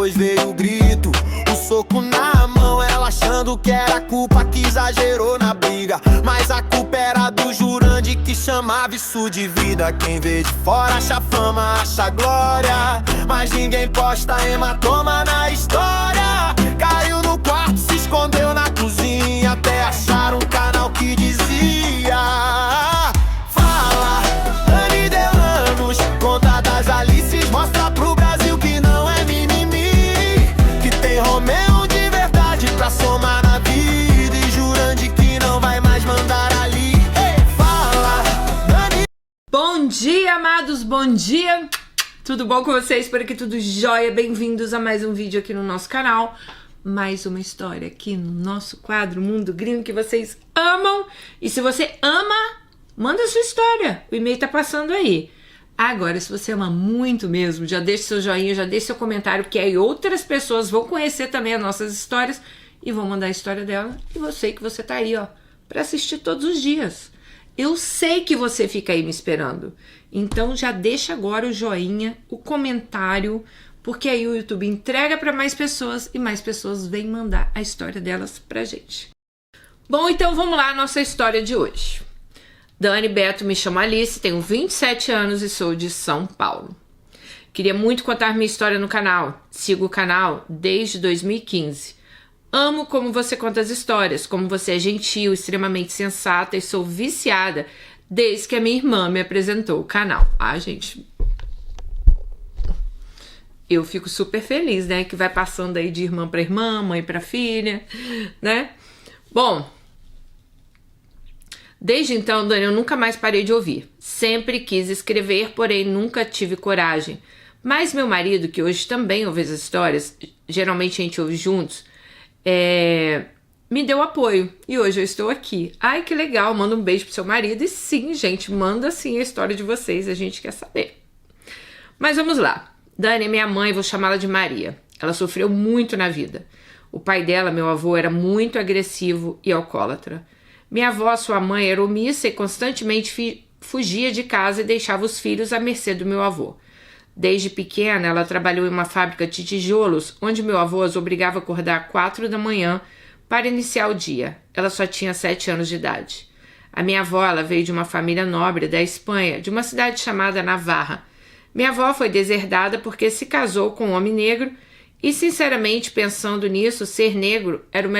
depois veio o grito, o soco na mão, ela achando que era culpa, que exagerou na briga. Mas a culpa era do Jurandir, que chamava isso de vida. Quem vê de fora acha fama, acha glória, mas ninguém posta hematoma na história. Caiu no quarto, se escondeu na cozinha, até achar um canal que dizia: fala, Dani Delanos, conta das Alices, mostra pro Brasil que não é mimimi, que tem Romeu de verdade pra somar na vida, e Jurandir que não vai mais mandar ali. Fala, Dani. Bom dia, amados, bom dia! Tudo bom com vocês? Por aqui tudo jóia? Bem-vindos a mais um vídeo aqui no nosso canal. Mais uma história aqui no nosso quadro Mundo Gringo que vocês amam. E se você ama, manda sua história. O e-mail tá passando aí. Agora, se você ama muito mesmo, já deixa seu joinha, já deixa seu comentário, porque aí outras pessoas vão conhecer também as nossas histórias e vão mandar a história dela. E eu sei que você tá aí, ó, pra assistir todos os dias. Eu sei que você fica aí me esperando. Então já deixa agora o joinha, o comentário, porque aí o YouTube entrega para mais pessoas e mais pessoas vêm mandar a história delas pra gente. Bom, então vamos lá, a nossa história de hoje. Dani Beto, me chamo Alice, tenho 27 anos e sou de São Paulo. Queria muito contar minha história no canal. Sigo o canal desde 2015. Amo como você conta as histórias, como você é gentil, extremamente sensata, e sou viciada desde que a minha irmã me apresentou o canal. Ah, gente, eu fico super feliz, né? Que vai passando aí de irmã para irmã, mãe para filha, né? Bom, desde então, Dani, eu nunca mais parei de ouvir. Sempre quis escrever, porém nunca tive coragem. Mas meu marido, que hoje também ouve as histórias, geralmente a gente ouve juntos, me deu apoio. E hoje eu estou aqui. Ai, que legal, manda um beijo pro seu marido. E sim, gente, manda sim a história de vocês, a gente quer saber. Mas vamos lá. Dani é minha mãe, vou chamá-la de Maria. Ela sofreu muito na vida. O pai dela, meu avô, era muito agressivo e alcoólatra. Minha avó, sua mãe, era omissa e constantemente fugia de casa e deixava os filhos à mercê do meu avô. Desde pequena, ela trabalhou em uma fábrica de tijolos, onde meu avô as obrigava a acordar às 4 da manhã para iniciar o dia. Ela só tinha 7 anos de idade. A minha avó, ela veio de uma família nobre da Espanha, de uma cidade chamada Navarra. Minha avó foi deserdada porque se casou com um homem negro e, sinceramente, pensando nisso, ser negro era o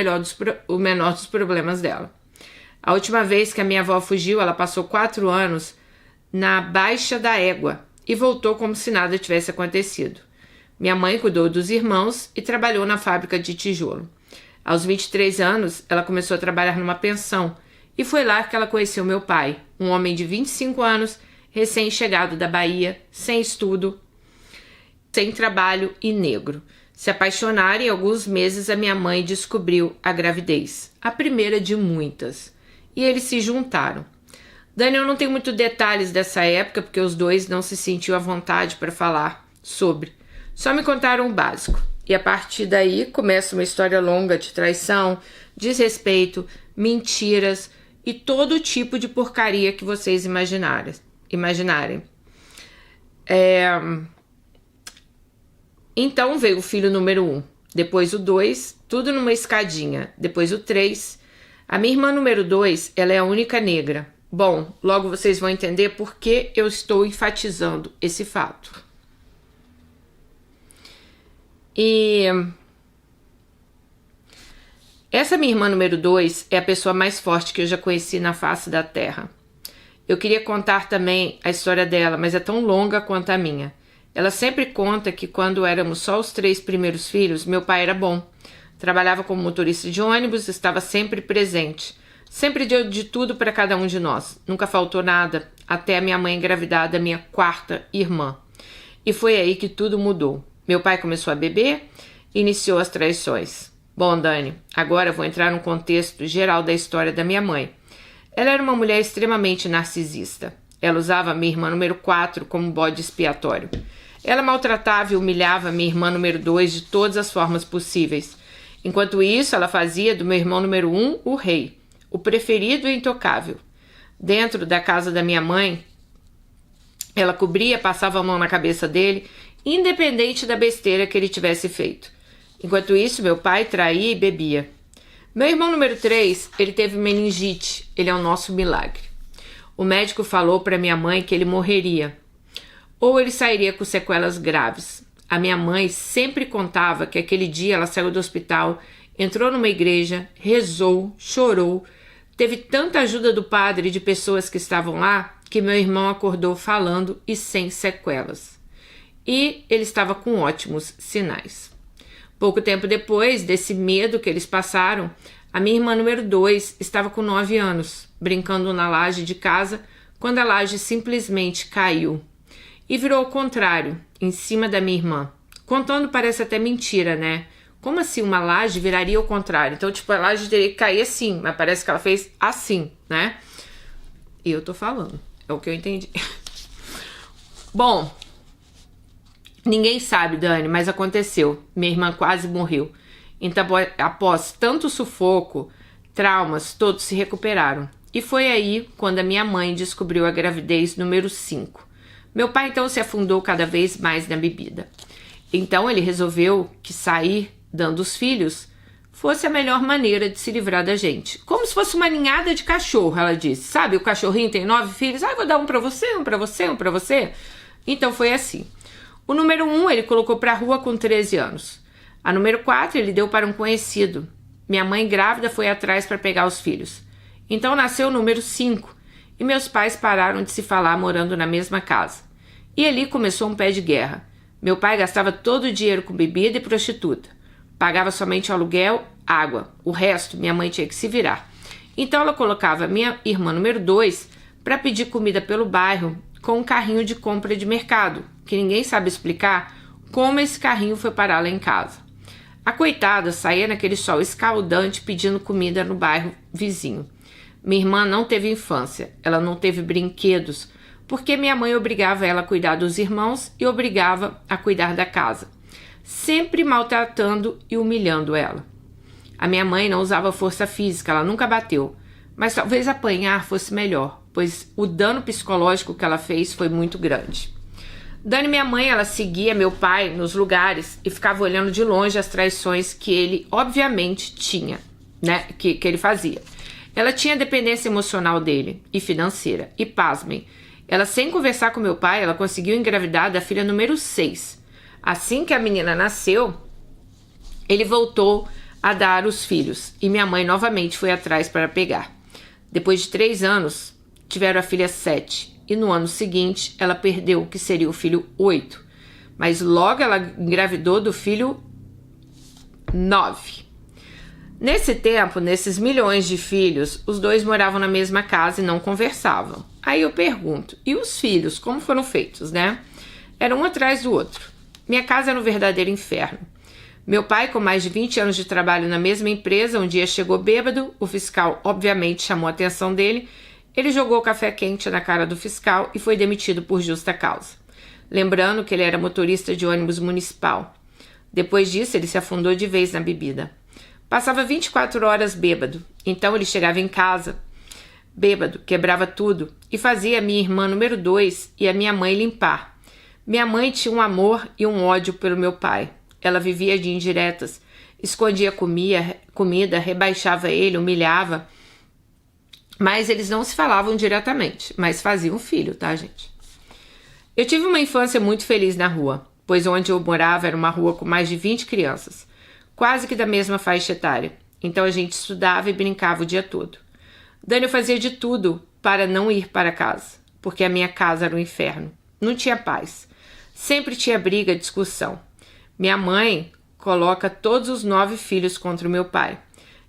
menor dos problemas dela. A última vez que a minha avó fugiu, ela passou 4 anos na Baixa da Égua e voltou como se nada tivesse acontecido. Minha mãe cuidou dos irmãos e trabalhou na fábrica de tijolo. Aos 23 anos, ela começou a trabalhar numa pensão e foi lá que ela conheceu meu pai, um homem de 25 anos, recém-chegado da Bahia, sem estudo, sem trabalho e negro. Se apaixonaram e em alguns meses a minha mãe descobriu a gravidez, a primeira de muitas, e eles se juntaram. Dani, eu não tenho muitos detalhes dessa época porque os dois não se sentiam à vontade para falar sobre. Só me contaram o básico. E a partir daí começa uma história longa de traição, desrespeito, mentiras e todo tipo de porcaria que vocês imaginarem. Então veio o filho número 1, depois o 2, tudo numa escadinha, depois o 3. A minha irmã número 2, ela é a única negra. Bom, logo vocês vão entender por que eu estou enfatizando esse fato. E essa minha irmã número 2 é a pessoa mais forte que eu já conheci na face da terra. Eu queria contar também a história dela, mas é tão longa quanto a minha. Ela sempre conta que quando éramos só os 3 primeiros filhos, meu pai era bom. Trabalhava como motorista de ônibus, estava sempre presente. Sempre deu de tudo para cada um de nós. Nunca faltou nada, até a minha mãe engravidar da minha 4ª irmã. E foi aí que tudo mudou. Meu pai começou a beber e iniciou as traições. Bom, Dani, agora eu vou entrar no contexto geral da história da minha mãe. Ela era uma mulher extremamente narcisista. Ela usava a minha irmã número 4 como bode expiatório. Ela maltratava e humilhava a minha irmã número 2 de todas as formas possíveis. Enquanto isso, ela fazia do meu irmão número 1 o rei, o preferido e intocável. Dentro da casa da minha mãe, ela cobria, passava a mão na cabeça dele independente da besteira que ele tivesse feito. Enquanto isso, meu pai traía e bebia. Meu irmão número 3, ele teve meningite. Ele é o nosso milagre. O médico falou para minha mãe que ele morreria, ou ele sairia com sequelas graves. A minha mãe sempre contava que aquele dia ela saiu do hospital, entrou numa igreja, rezou, chorou, teve tanta ajuda do padre e de pessoas que estavam lá, que meu irmão acordou falando e sem sequelas. E ele estava com ótimos sinais. Pouco tempo depois desse medo que eles passaram, a minha irmã número 2 estava com 9 anos, brincando na laje de casa, quando a laje simplesmente caiu. E virou ao contrário, em cima da minha irmã. Contando parece até mentira, né? Como assim uma laje viraria ao contrário? Então, tipo, a laje teria que cair assim, mas parece que ela fez assim, né? E eu tô falando, é o que eu entendi. Bom, ninguém sabe, Dani, mas aconteceu. Minha irmã quase morreu. Então, após tanto sufoco, traumas, todos se recuperaram. E foi aí quando a minha mãe descobriu a gravidez número 5. Meu pai, então, se afundou cada vez mais na bebida. Então, ele resolveu que sair dando os filhos fosse a melhor maneira de se livrar da gente. Como se fosse uma ninhada de cachorro, ela disse. Sabe, o cachorrinho tem 9 filhos. Ah, vou dar um pra você, um pra você, um pra você. Então, foi assim. O número 1 ele colocou pra rua com 13 anos. A número 4 ele deu para um conhecido. Minha mãe grávida foi atrás para pegar os filhos. Então nasceu o número 5 e meus pais pararam de se falar morando na mesma casa. E ali começou um pé de guerra. Meu pai gastava todo o dinheiro com bebida e prostituta. Pagava somente aluguel, água. O resto minha mãe tinha que se virar. Então ela colocava minha irmã número 2 para pedir comida pelo bairro com um carrinho de compra de mercado, que ninguém sabe explicar como esse carrinho foi parar lá em casa. A coitada saía naquele sol escaldante pedindo comida no bairro vizinho. Minha irmã não teve infância, ela não teve brinquedos, porque minha mãe obrigava ela a cuidar dos irmãos e obrigava a cuidar da casa, sempre maltratando e humilhando ela. A minha mãe não usava força física, ela nunca bateu, mas talvez apanhar fosse melhor, pois o dano psicológico que ela fez foi muito grande. Dani, minha mãe, ela seguia meu pai nos lugares e ficava olhando de longe as traições que ele, obviamente, tinha, né? Que ele fazia. Ela tinha dependência emocional dele e financeira. E pasmem, ela sem conversar com meu pai, ela conseguiu engravidar da filha número 6. Assim que a menina nasceu, ele voltou a dar os filhos e minha mãe novamente foi atrás para pegar. Depois de 3 anos, tiveram a filha 7. E no ano seguinte, ela perdeu o que seria o filho 8. Mas logo ela engravidou do filho 9. Nesse tempo, nesses milhões de filhos, os dois moravam na mesma casa e não conversavam. Aí eu pergunto, e os filhos, como foram feitos, né? Eram um atrás do outro. Minha casa era um verdadeiro inferno. Meu pai, com mais de 20 anos de trabalho na mesma empresa, um dia chegou bêbado, o fiscal obviamente chamou a atenção dele. Ele jogou café quente na cara do fiscal e foi demitido por justa causa. Lembrando que ele era motorista de ônibus municipal. Depois disso, ele se afundou de vez na bebida. Passava 24 horas bêbado. Então ele chegava em casa, bêbado, quebrava tudo e fazia a minha irmã número 2 e a minha mãe limpar. Minha mãe tinha um amor e um ódio pelo meu pai. Ela vivia de indiretas, escondia comida, rebaixava ele, humilhava. Mas eles não se falavam diretamente, mas faziam filho, tá, gente? Eu tive uma infância muito feliz na rua, pois onde eu morava era uma rua com mais de 20 crianças, quase que da mesma faixa etária. Então a gente estudava e brincava o dia todo. Dani fazia de tudo para não ir para casa, porque a minha casa era um inferno. Não tinha paz. Sempre tinha briga, discussão. Minha mãe coloca todos os 9 filhos contra o meu pai.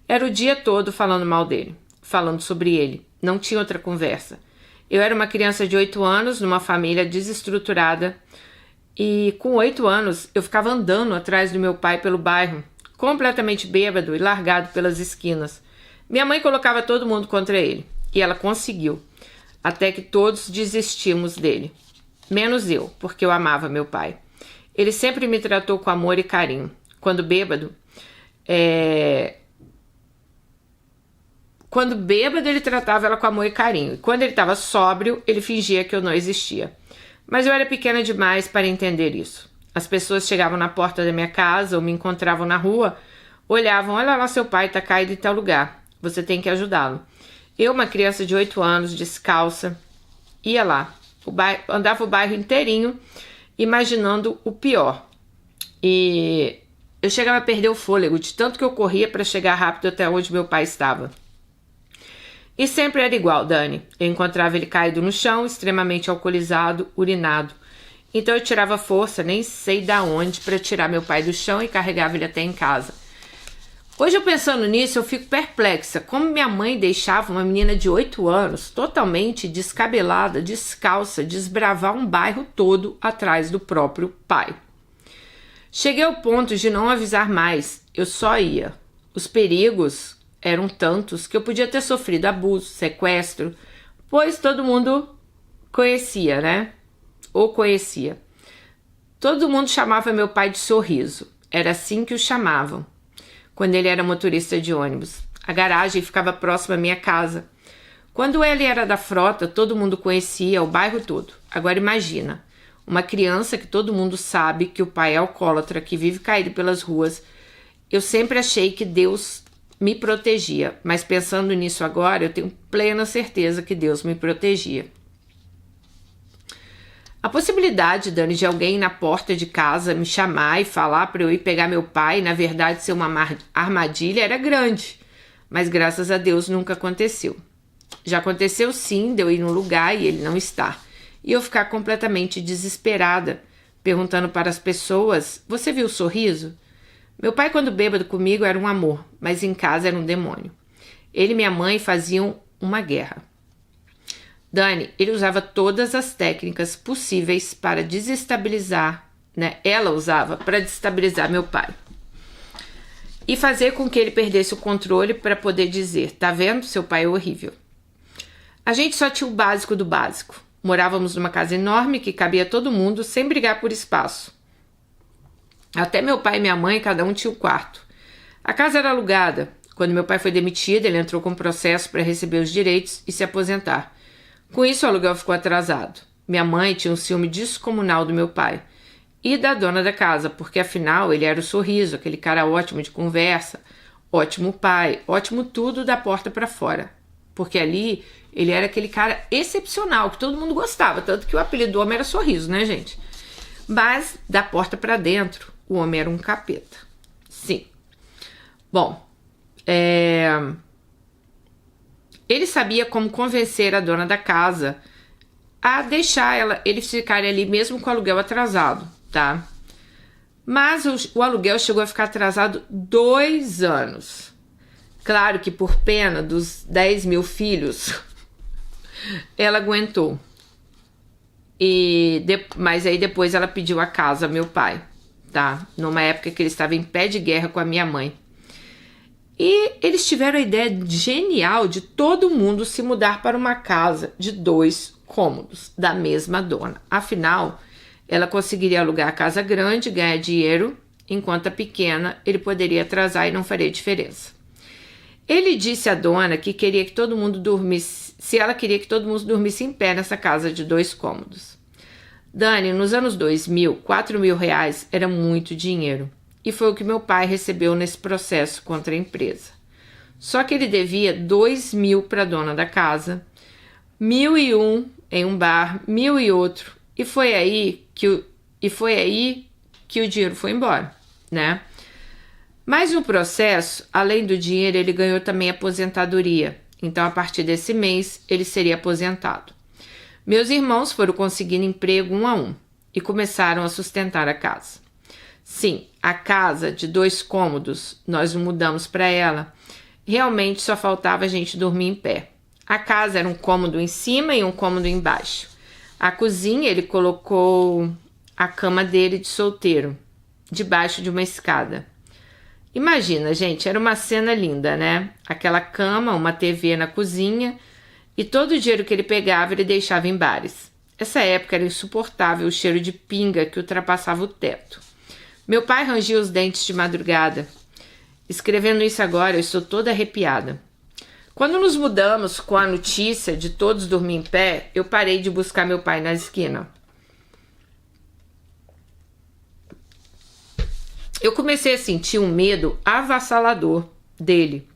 Era o dia todo falando mal dele. Falando sobre ele. Não tinha outra conversa. Eu era uma criança de 8 anos, numa família desestruturada, e com 8 anos eu ficava andando atrás do meu pai pelo bairro, completamente bêbado e largado pelas esquinas. Minha mãe colocava todo mundo contra ele, e ela conseguiu, até que todos desistimos dele. Menos eu, porque eu amava meu pai. Ele sempre me tratou com amor e carinho. Quando bêbado, ele tratava ela com amor e carinho. E quando ele estava sóbrio, ele fingia que eu não existia. Mas eu era pequena demais para entender isso. As pessoas chegavam na porta da minha casa ou me encontravam na rua, olhavam, olha lá, seu pai está caído em tal lugar, você tem que ajudá-lo. Eu, uma criança de 8 anos, descalça, ia lá, andava o bairro inteirinho, imaginando o pior. E eu chegava a perder o fôlego, de tanto que eu corria para chegar rápido até onde meu pai estava. E sempre era igual, Dani. Eu encontrava ele caído no chão, extremamente alcoolizado, urinado. Então eu tirava força, nem sei da onde, para tirar meu pai do chão e carregava ele até em casa. Hoje, eu pensando nisso, eu fico perplexa. Como minha mãe deixava uma menina de 8 anos, totalmente descabelada, descalça, desbravar um bairro todo atrás do próprio pai. Cheguei ao ponto de não avisar mais, eu só ia. Os perigos eram tantos que eu podia ter sofrido abuso, sequestro, pois todo mundo conhecia, né? Ou conhecia. Todo mundo chamava meu pai de Sorriso. Era assim que o chamavam, quando ele era motorista de ônibus. A garagem ficava próxima à minha casa. Quando ele era da frota, todo mundo conhecia, o bairro todo. Agora imagina, uma criança que todo mundo sabe que o pai é alcoólatra, que vive caído pelas ruas. Eu sempre achei que Deus me protegia, mas pensando nisso agora, eu tenho plena certeza que Deus me protegia. A possibilidade, Dani, de alguém na porta de casa me chamar e falar para eu ir pegar meu pai, na verdade ser uma armadilha, era grande. Mas graças a Deus nunca aconteceu. Já aconteceu sim de eu ir num lugar e ele não estar. E eu ficar completamente desesperada, perguntando para as pessoas, você viu o Sorriso? Meu pai, quando bêbado comigo, era um amor, mas em casa era um demônio. Ele e minha mãe faziam uma guerra. Dani, ele usava todas as técnicas possíveis para desestabilizar, né? Ela usava para desestabilizar meu pai. E fazer com que ele perdesse o controle para poder dizer, tá vendo? Seu pai é horrível. A gente só tinha o básico do básico. Morávamos numa casa enorme que cabia todo mundo sem brigar por espaço. Até meu pai e minha mãe, cada um tinha um quarto. A casa era alugada. Quando meu pai foi demitido, ele entrou com um processo para receber os direitos e se aposentar. Com isso, o aluguel ficou atrasado. Minha mãe tinha um ciúme descomunal do meu pai e da dona da casa, porque afinal ele era o Sorriso, aquele cara ótimo de conversa, ótimo pai, ótimo tudo da porta para fora. Porque ali ele era aquele cara excepcional, que todo mundo gostava, tanto que o apelido do homem era Sorriso, né, gente? Mas da porta para dentro, o homem era um capeta. Sim. Bom, ele sabia como convencer a dona da casa a deixar eles ficarem ali mesmo com o aluguel atrasado, tá? Mas o aluguel chegou a ficar atrasado 2 anos. Claro que por pena dos 10 mil filhos, ela aguentou. Mas aí depois ela pediu a casa ao meu pai, tá? Numa época que ele estava em pé de guerra com a minha mãe. E eles tiveram a ideia genial de todo mundo se mudar para uma casa de 2 cômodos da mesma dona. Afinal, ela conseguiria alugar a casa grande, ganhar dinheiro, enquanto a pequena ele poderia atrasar e não faria diferença. Ele disse à dona que queria que todo mundo dormisse, se ela queria que todo mundo dormisse em pé nessa casa de 2 cômodos. Dani, nos anos 2000, 4 mil reais era muito dinheiro. E foi o que meu pai recebeu nesse processo contra a empresa. Só que ele devia 2 mil para a dona da casa, 1.001 em um bar, 1.000 em outro. E foi aí que o dinheiro foi embora, né? Mas no processo, além do dinheiro, ele ganhou também aposentadoria. Então, a partir desse mês, ele seria aposentado. Meus irmãos foram conseguindo emprego um a um e começaram a sustentar a casa. Sim, a casa de 2 cômodos, nós mudamos para ela. Realmente só faltava a gente dormir em pé. A casa era um cômodo em cima e um cômodo embaixo. A cozinha, ele colocou a cama dele de solteiro, debaixo de uma escada. Imagina, gente, era uma cena linda, né? Aquela cama, uma TV na cozinha e todo o dinheiro que ele pegava ele deixava em bares. Essa época era insuportável o cheiro de pinga que ultrapassava o teto. Meu pai rangia os dentes de madrugada. Escrevendo isso agora, eu estou toda arrepiada. Quando nos mudamos com a notícia de todos dormir em pé, eu parei de buscar meu pai na esquina. eu comecei a sentir um medo avassalador dele.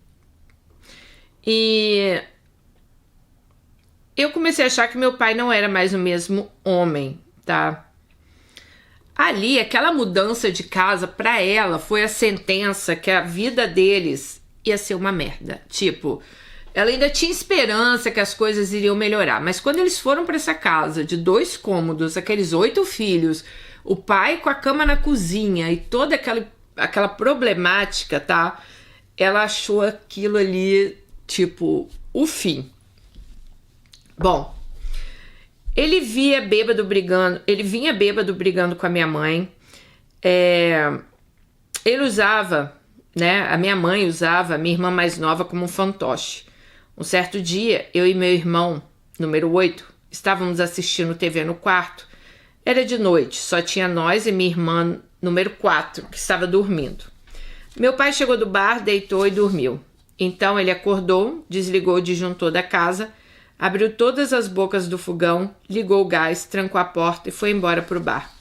E eu comecei a achar que meu pai não era mais o mesmo homem, tá? Ali, aquela mudança de casa, pra ela, foi a sentença que a vida deles ia ser uma merda. Tipo, ela ainda tinha esperança que as coisas iriam melhorar. Mas quando eles foram pra essa casa de 2 cômodos, aqueles 8 filhos, o pai com a cama na cozinha e toda aquela problemática, tá? Ela achou aquilo ali, tipo, o fim. Bom, ele vinha bêbado brigando com a minha mãe. Ele usava, né? A minha mãe usava a minha irmã mais nova como um fantoche. Um certo dia, eu e meu irmão, número 8, estávamos assistindo TV no quarto. Era de noite, só tinha nós e minha irmã, número 4, que estava dormindo. Meu pai chegou do bar, deitou e dormiu. Então ele acordou, desligou o disjuntor da casa, abriu todas as bocas do fogão, ligou o gás, trancou a porta e foi embora para o bar.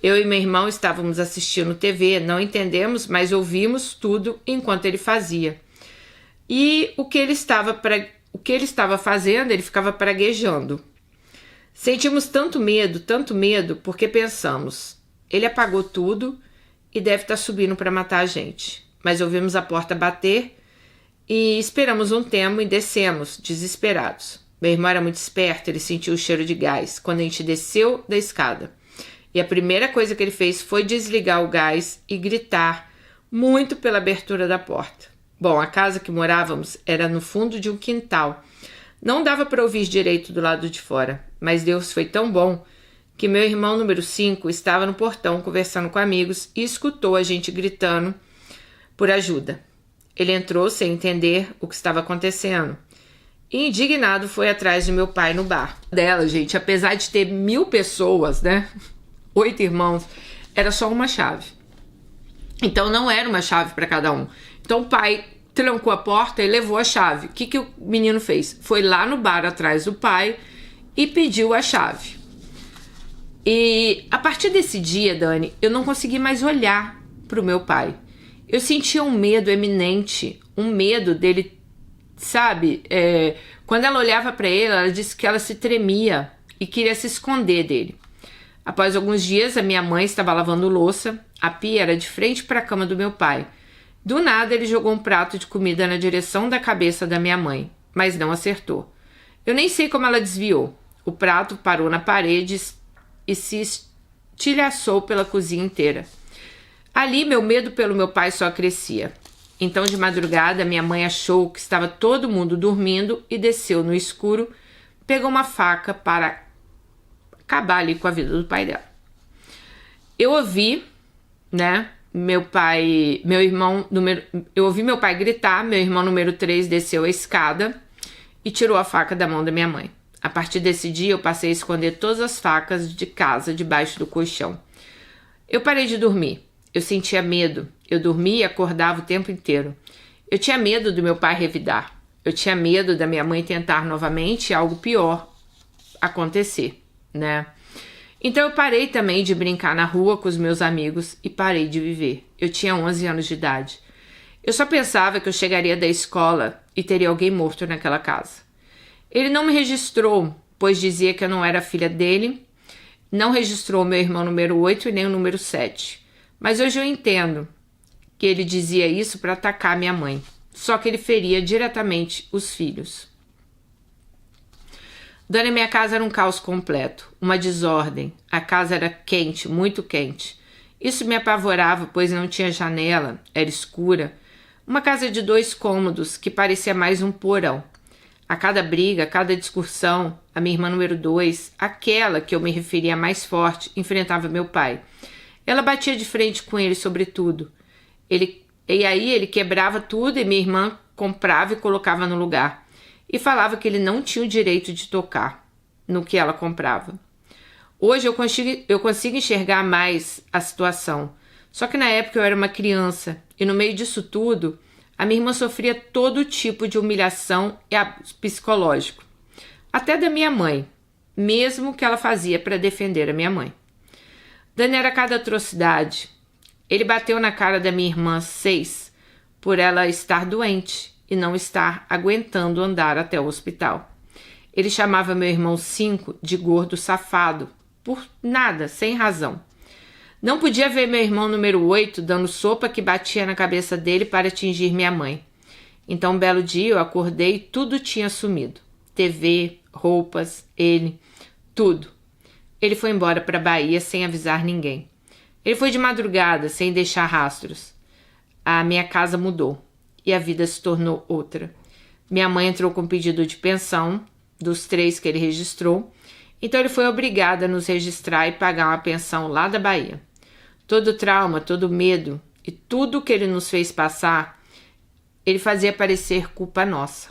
Eu e meu irmão estávamos assistindo TV, não entendemos, mas ouvimos tudo enquanto ele fazia. E o que ele estava fazendo, ele ficava praguejando. Sentimos tanto medo, porque pensamos, ele apagou tudo e deve estar subindo para matar a gente. Mas ouvimos a porta bater e esperamos um tempo e descemos, desesperados. Meu irmão era muito esperto, ele sentiu o cheiro de gás quando a gente desceu da escada. E a primeira coisa que ele fez foi desligar o gás e gritar muito pela abertura da porta. Bom, a casa que morávamos era no fundo de um quintal. Não dava para ouvir direito do lado de fora, mas Deus foi tão bom que meu irmão número 5 estava no portão conversando com amigos e escutou a gente gritando por ajuda. Ele entrou sem entender o que estava acontecendo. E indignado foi atrás de meu pai no bar dela, gente. Apesar de ter 1000 pessoas, né? 8 irmãos, era só uma chave. Então não era uma chave para cada um. Então o pai trancou a porta e levou a chave. O que o menino fez? Foi lá no bar atrás do pai e pediu a chave. E a partir desse dia, Dani, eu não consegui mais olhar para o meu pai. Eu sentia um medo eminente, um medo dele, sabe? Quando ela olhava para ele, ela disse que ela se tremia e queria se esconder dele. Após alguns dias, a minha mãe estava lavando louça, a pia era de frente para a cama do meu pai. Do nada, ele jogou um prato de comida na direção da cabeça da minha mãe, mas não acertou. Eu nem sei como ela desviou. O prato parou na parede e se estilhaçou pela cozinha inteira. Ali, meu medo pelo meu pai só crescia. Então, de madrugada, minha mãe achou que estava todo mundo dormindo e desceu no escuro, pegou uma faca para acabar ali com a vida do pai dela. Eu ouvi, né, eu ouvi meu pai gritar, meu irmão número 3 desceu a escada e tirou a faca da mão da minha mãe. A partir desse dia, eu passei a esconder todas as facas de casa debaixo do colchão. Eu parei de dormir. Eu sentia medo. Eu dormia e acordava o tempo inteiro. Eu tinha medo do meu pai revidar. Eu tinha medo da minha mãe tentar novamente algo pior acontecer, né? Então eu parei também de brincar na rua com os meus amigos e parei de viver. Eu tinha 11 anos de idade. Eu só pensava que eu chegaria da escola e teria alguém morto naquela casa. Ele não me registrou, pois dizia que eu não era filha dele. Não registrou meu irmão número 8 e nem o número 7. Mas hoje eu entendo que ele dizia isso para atacar minha mãe. Só que ele feria diretamente os filhos. Dona, minha casa era um caos completo, uma desordem. A casa era quente, muito quente. Isso me apavorava, pois não tinha janela, era escura. Uma casa de 2 cômodos que parecia mais um porão. A cada briga, a cada discussão, a minha irmã número 2, aquela que eu me referia mais forte, enfrentava meu pai. Ela batia de frente com ele sobre tudo. E aí ele quebrava tudo e minha irmã comprava e colocava no lugar. E falava que ele não tinha o direito de tocar no que ela comprava. Hoje eu consigo enxergar mais a situação. Só que na época eu era uma criança e no meio disso tudo, a minha irmã sofria todo tipo de humilhação e abuso psicológico. Até da minha mãe, mesmo que ela fazia para defender a minha mãe. Dani, era cada atrocidade. Ele bateu na cara da minha irmã 6 por ela estar doente e não estar aguentando andar até o hospital. Ele chamava meu irmão 5 de gordo safado, por nada, sem razão. Não podia ver meu irmão número 8 dando sopa que batia na cabeça dele para atingir minha mãe. Então, um belo dia, eu acordei e tudo tinha sumido. TV, roupas, ele, tudo. Ele foi embora para a Bahia sem avisar ninguém. Ele foi de madrugada, sem deixar rastros. A minha casa mudou e a vida se tornou outra. Minha mãe entrou com pedido de pensão, dos 3 que ele registrou, então ele foi obrigado a nos registrar e pagar uma pensão lá da Bahia. Todo o trauma, todo o medo e tudo que ele nos fez passar, ele fazia parecer culpa nossa.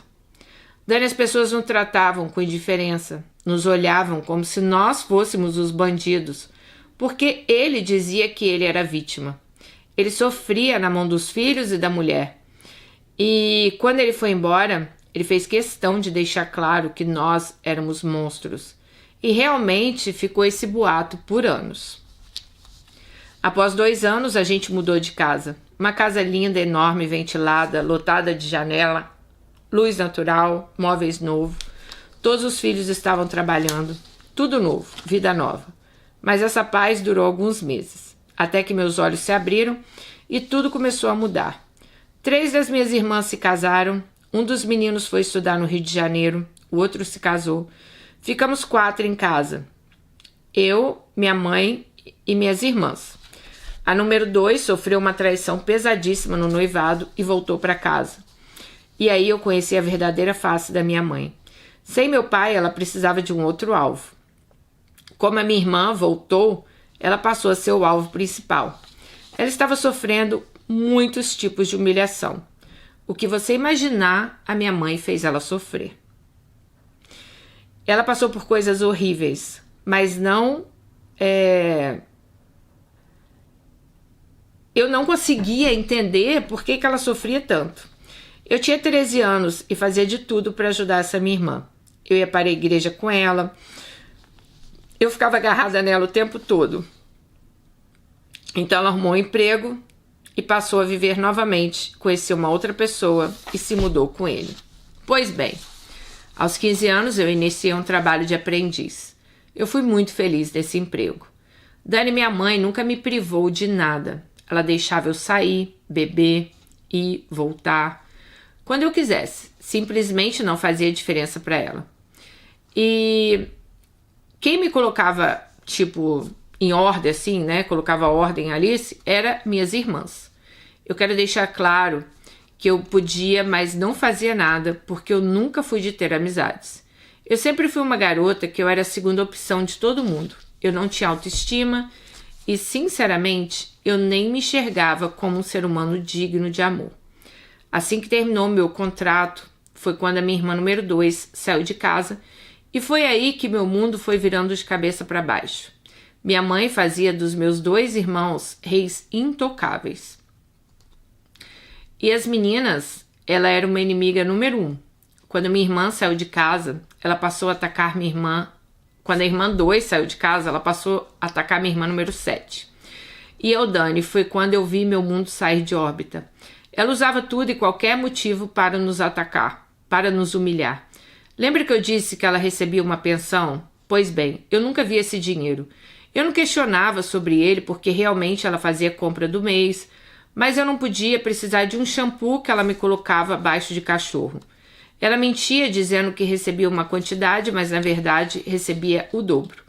Dani, as pessoas nos tratavam com indiferença, nos olhavam como se nós fôssemos os bandidos, porque ele dizia que ele era vítima. Ele sofria na mão dos filhos e da mulher. E quando ele foi embora, ele fez questão de deixar claro que nós éramos monstros. E realmente ficou esse boato por anos. Após 2 anos, a gente mudou de casa. Uma casa linda, enorme, ventilada, lotada de janela, luz natural, móveis novos. Todos os filhos estavam trabalhando. Tudo novo, vida nova. Mas essa paz durou alguns meses, até que meus olhos se abriram e tudo começou a mudar. 3 das minhas irmãs se casaram, um dos meninos foi estudar no Rio de Janeiro, o outro se casou. Ficamos 4 em casa. Eu, minha mãe e minhas irmãs. A número 2 sofreu uma traição pesadíssima no noivado e voltou para casa. E aí eu conheci a verdadeira face da minha mãe. Sem meu pai, ela precisava de um outro alvo. Como a minha irmã voltou, ela passou a ser o alvo principal. Ela estava sofrendo muitos tipos de humilhação. O que você imaginar, a minha mãe fez ela sofrer. Ela passou por coisas horríveis, mas não... Eu não conseguia entender por que ela sofria tanto. Eu tinha 13 anos e fazia de tudo para ajudar essa minha irmã. Eu ia para a igreja com ela. Eu ficava agarrada nela o tempo todo. Então ela arrumou um emprego e passou a viver novamente. Conheceu uma outra pessoa e se mudou com ele. Pois bem, aos 15 anos eu iniciei um trabalho de aprendiz. Eu fui muito feliz nesse emprego. Dani, minha mãe, nunca me privou de nada. Ela deixava eu sair, beber, ir, voltar, quando eu quisesse. Simplesmente não fazia diferença para ela. E quem me colocava, em ordem assim, né? Colocava ordem ali, era minhas irmãs. Eu quero deixar claro que eu podia, mas não fazia nada, porque eu nunca fui de ter amizades. Eu sempre fui uma garota que eu era a segunda opção de todo mundo. Eu não tinha autoestima e, sinceramente, eu nem me enxergava como um ser humano digno de amor. Assim que terminou meu contrato, foi quando a minha irmã número 2 saiu de casa e foi aí que meu mundo foi virando de cabeça para baixo. Minha mãe fazia dos meus 2 irmãos reis intocáveis. E as meninas, ela era uma inimiga número 1. Quando minha irmã saiu de casa, ela passou a atacar minha irmã. Quando a irmã 2 saiu de casa, ela passou a atacar minha irmã número 7. E eu, Dani, foi quando eu vi meu mundo sair de órbita. Ela usava tudo e qualquer motivo para nos atacar, para nos humilhar. Lembra que eu disse que ela recebia uma pensão? Pois bem, eu nunca vi esse dinheiro. Eu não questionava sobre ele porque realmente ela fazia compra do mês, mas eu não podia precisar de um shampoo que ela me colocava abaixo de cachorro. Ela mentia dizendo que recebia uma quantidade, mas na verdade recebia o dobro.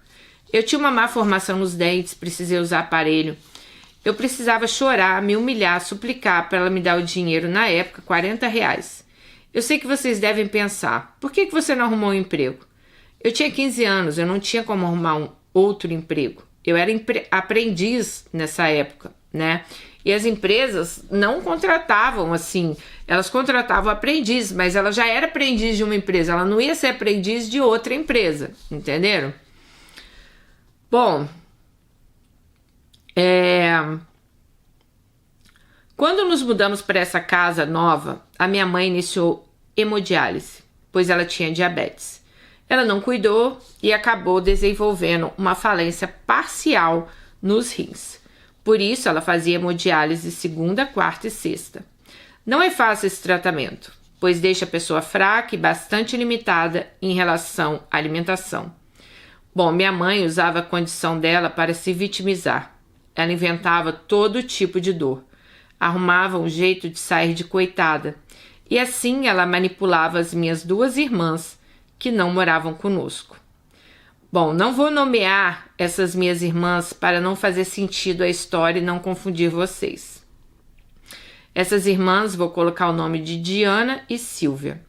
Eu tinha uma má formação nos dentes, precisei usar aparelho. Eu precisava chorar, me humilhar, suplicar para ela me dar o dinheiro, na época, R$40. Eu sei que vocês devem pensar, por que você não arrumou um emprego? Eu tinha 15 anos, eu não tinha como arrumar um outro emprego. Eu era aprendiz nessa época, né? E as empresas não contratavam assim, elas contratavam aprendiz, mas ela já era aprendiz de uma empresa, ela não ia ser aprendiz de outra empresa, entenderam? Bom, quando nos mudamos para essa casa nova, a minha mãe iniciou hemodiálise, pois ela tinha diabetes. Ela não cuidou e acabou desenvolvendo uma falência parcial nos rins. Por isso, ela fazia hemodiálise segunda, quarta e sexta. Não é fácil esse tratamento, pois deixa a pessoa fraca e bastante limitada em relação à alimentação. Bom, minha mãe usava a condição dela para se vitimizar. Ela inventava todo tipo de dor, arrumava um jeito de sair de coitada, e assim ela manipulava as minhas duas irmãs, que não moravam conosco. Bom, não vou nomear essas minhas irmãs para não fazer sentido a história e não confundir vocês. Essas irmãs vou colocar o nome de Diana e Silvia.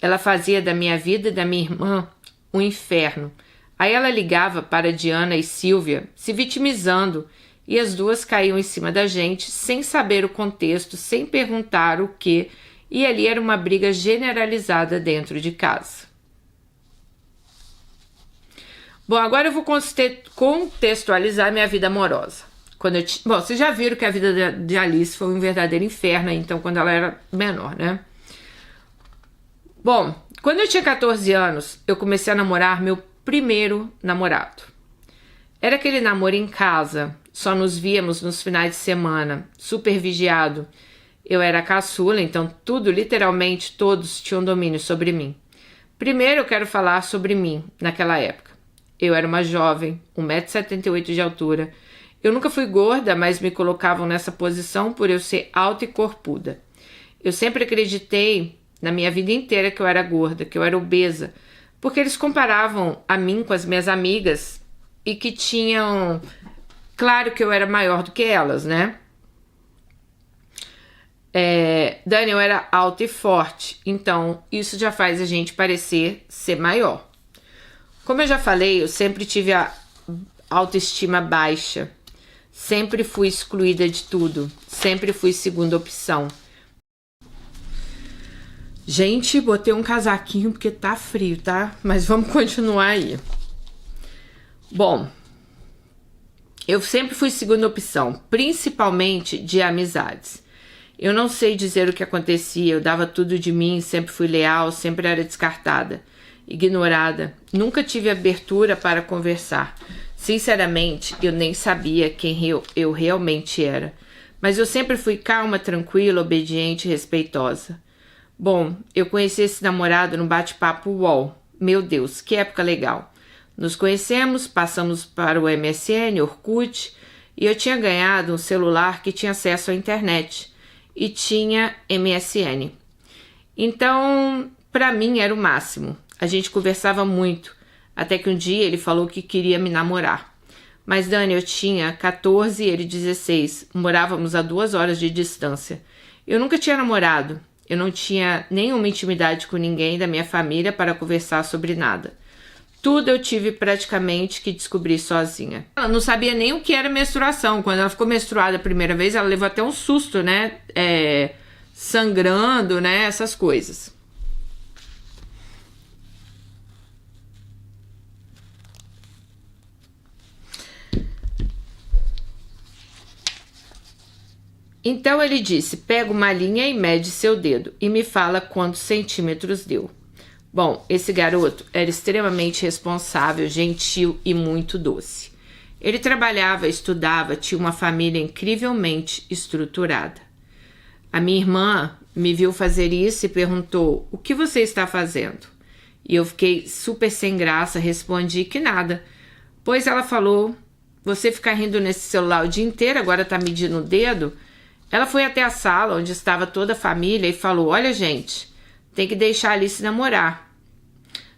Ela fazia da minha vida e da minha irmã um inferno. Aí ela ligava para Diana e Silvia, se vitimizando, e as duas caíam em cima da gente, sem saber o contexto, sem perguntar o que, e ali era uma briga generalizada dentro de casa. Bom, agora eu vou contextualizar minha vida amorosa. Bom, vocês já viram que a vida de Alice foi um verdadeiro inferno, então, quando ela era menor, né? Bom, quando eu tinha 14 anos, eu comecei a namorar meu primeiro namorado. Era aquele namoro em casa, só nos víamos nos finais de semana, super vigiado. Eu era a caçula, então tudo, literalmente todos tinham domínio sobre mim. Primeiro eu quero falar sobre mim naquela época. Eu era uma jovem, 1,78 m de altura. Eu nunca fui gorda, mas me colocavam nessa posição por eu ser alta e corpuda. Eu sempre acreditei na minha vida inteira que eu era gorda, que eu era obesa, porque eles comparavam a mim com as minhas amigas e que tinham... Claro que eu era maior do que elas, né? Dani, eu era alta e forte, então isso já faz a gente parecer ser maior. Como eu já falei, eu sempre tive a autoestima baixa, sempre fui excluída de tudo, sempre fui segunda opção. Gente, botei um casaquinho porque tá frio, tá? Mas vamos continuar aí. Bom, eu sempre fui segunda opção, principalmente de amizades. Eu não sei dizer o que acontecia, eu dava tudo de mim, sempre fui leal, sempre era descartada, ignorada. Nunca tive abertura para conversar. Sinceramente, eu nem sabia quem eu realmente era. Mas eu sempre fui calma, tranquila, obediente e respeitosa. Bom, eu conheci esse namorado no bate-papo UOL. Meu Deus, que época legal. Nos conhecemos, passamos para o MSN, Orkut, e eu tinha ganhado um celular que tinha acesso à internet e tinha MSN. Então, para mim era o máximo. A gente conversava muito, até que um dia ele falou que queria me namorar. Mas Dani, eu tinha 14 e ele 16, morávamos a 2 horas de distância. Eu nunca tinha namorado. Eu não tinha nenhuma intimidade com ninguém da minha família para conversar sobre nada. Tudo eu tive praticamente que descobrir sozinha. Ela não sabia nem o que era menstruação. Quando ela ficou menstruada a primeira vez, ela levou até um susto, né? Sangrando, né? Essas coisas. Então ele disse, pega uma linha e mede seu dedo e me fala quantos centímetros deu. Bom, esse garoto era extremamente responsável, gentil e muito doce. Ele trabalhava, estudava, tinha uma família incrivelmente estruturada. A minha irmã me viu fazer isso e perguntou, o que você está fazendo? E eu fiquei super sem graça, respondi que nada. Pois ela falou, você fica rindo nesse celular o dia inteiro, agora tá medindo o dedo? Ela foi até a sala onde estava toda a família e falou, olha gente, tem que deixar a Alice namorar.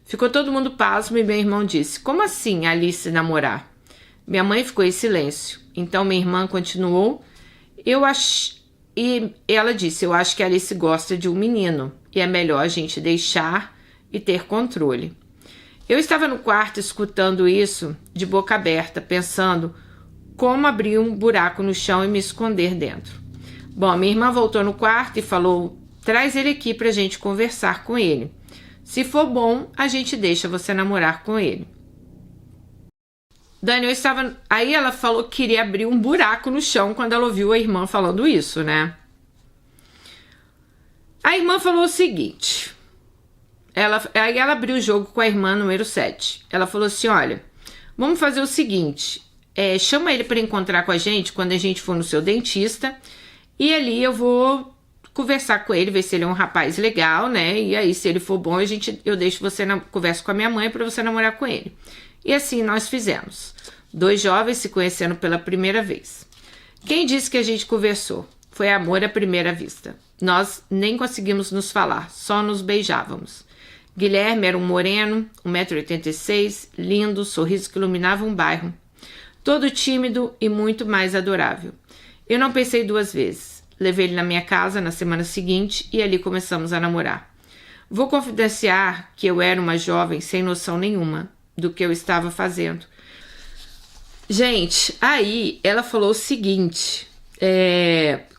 Ficou todo mundo pasmo e meu irmão disse, como assim Alice namorar? Minha mãe ficou em silêncio. Então minha irmã continuou, e ela disse, eu acho que a Alice gosta de um menino e é melhor a gente deixar e ter controle. Eu estava no quarto escutando isso de boca aberta, pensando como abrir um buraco no chão e me esconder dentro. Bom, minha irmã voltou no quarto e falou, traz ele aqui pra gente conversar com ele. Se for bom, a gente deixa você namorar com ele. Dani, aí ela falou que queria abrir um buraco no chão quando ela ouviu a irmã falando isso, né? A irmã falou o seguinte, aí ela abriu o jogo com a irmã número 7. Ela falou assim, olha, vamos fazer o seguinte, chama ele para encontrar com a gente quando a gente for no seu dentista, e ali eu vou conversar com ele, ver se ele é um rapaz legal, né? E aí, se ele for bom, eu deixo você conversa com a minha mãe para você namorar com ele. E assim nós fizemos. 2 jovens se conhecendo pela primeira vez. Quem disse que a gente conversou? Foi amor à primeira vista. Nós nem conseguimos nos falar, só nos beijávamos. Guilherme era um moreno, 1,86 m, lindo, sorriso que iluminava um bairro. Todo tímido e muito mais adorável. Eu não pensei 2 vezes. Levei ele na minha casa na semana seguinte e ali começamos a namorar. Vou confidenciar que eu era uma jovem sem noção nenhuma do que eu estava fazendo. Gente, aí ela falou o seguinte,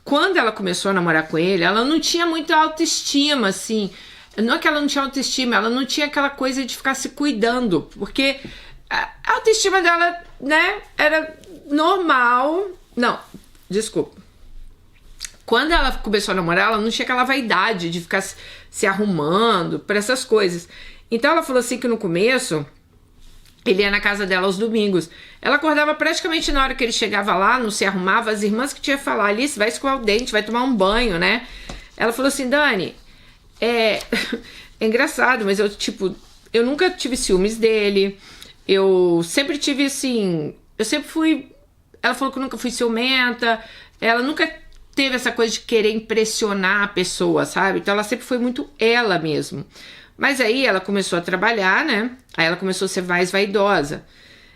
quando ela começou a namorar com ele, ela não tinha muita autoestima, assim. Não é que ela não tinha autoestima, ela não tinha aquela coisa de ficar se cuidando, porque a autoestima dela, né, era normal. Não, desculpa. Quando ela começou a namorar, ela não tinha aquela vaidade de ficar se arrumando para essas coisas. Então ela falou assim que no começo ele ia na casa dela aos domingos. Ela acordava praticamente na hora que ele chegava lá, não se arrumava. As irmãs que tinham que falar, Alice, vai escovar o dente, vai tomar um banho, né? Ela falou assim, Dani, é engraçado, mas eu nunca tive ciúmes dele. Eu sempre tive assim, ela falou que eu nunca fui ciumenta. Ela nunca teve essa coisa de querer impressionar a pessoa, sabe? Então ela sempre foi muito ela mesmo. Mas aí ela começou a trabalhar, né? Aí ela começou a ser mais vaidosa.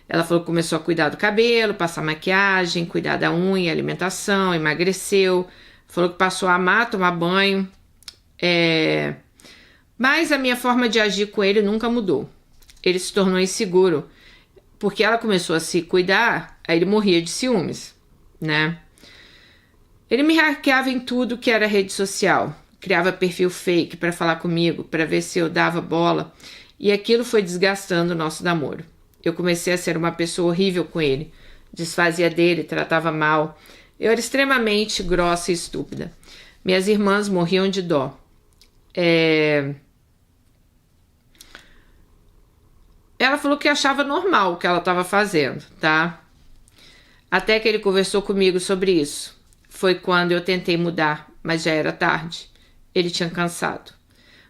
Ela falou que começou a cuidar do cabelo, passar maquiagem, cuidar da unha, alimentação, emagreceu. Falou que passou a amar tomar banho. Mas a minha forma de agir com ele nunca mudou. Ele se tornou inseguro. Porque ela começou a se cuidar, aí ele morria de ciúmes, né? Ele me hackeava em tudo que era rede social. Criava perfil fake para falar comigo, para ver se eu dava bola. E aquilo foi desgastando o nosso namoro. Eu comecei a ser uma pessoa horrível com ele. Desfazia dele, tratava mal. Eu era extremamente grossa e estúpida. Minhas irmãs morriam de dó. Ela falou que achava normal o que ela estava fazendo, tá? Até que ele conversou comigo sobre isso. Foi quando eu tentei mudar, mas já era tarde. Ele tinha cansado.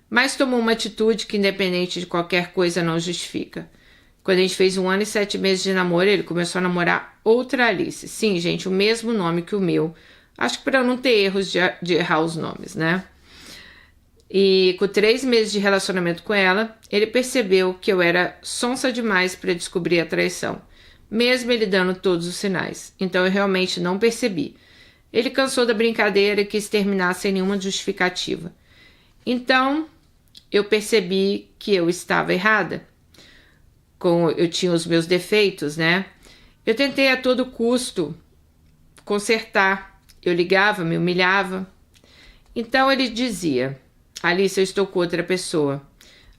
Mas tomou uma atitude que, independente de qualquer coisa, não justifica. Quando a gente fez 1 ano e 7 meses de namoro, ele começou a namorar outra Alice. Sim, gente, o mesmo nome que o meu. Acho que para não ter erros de errar os nomes, né? E com 3 meses de relacionamento com ela, ele percebeu que eu era sonsa demais para descobrir a traição, mesmo ele dando todos os sinais. Então eu realmente não percebi. Ele cansou da brincadeira e quis terminar sem nenhuma justificativa. Então, eu percebi que eu estava errada. Eu tinha os meus defeitos, né? Eu tentei a todo custo consertar. Eu ligava, me humilhava. Então ele dizia, Alice, eu estou com outra pessoa.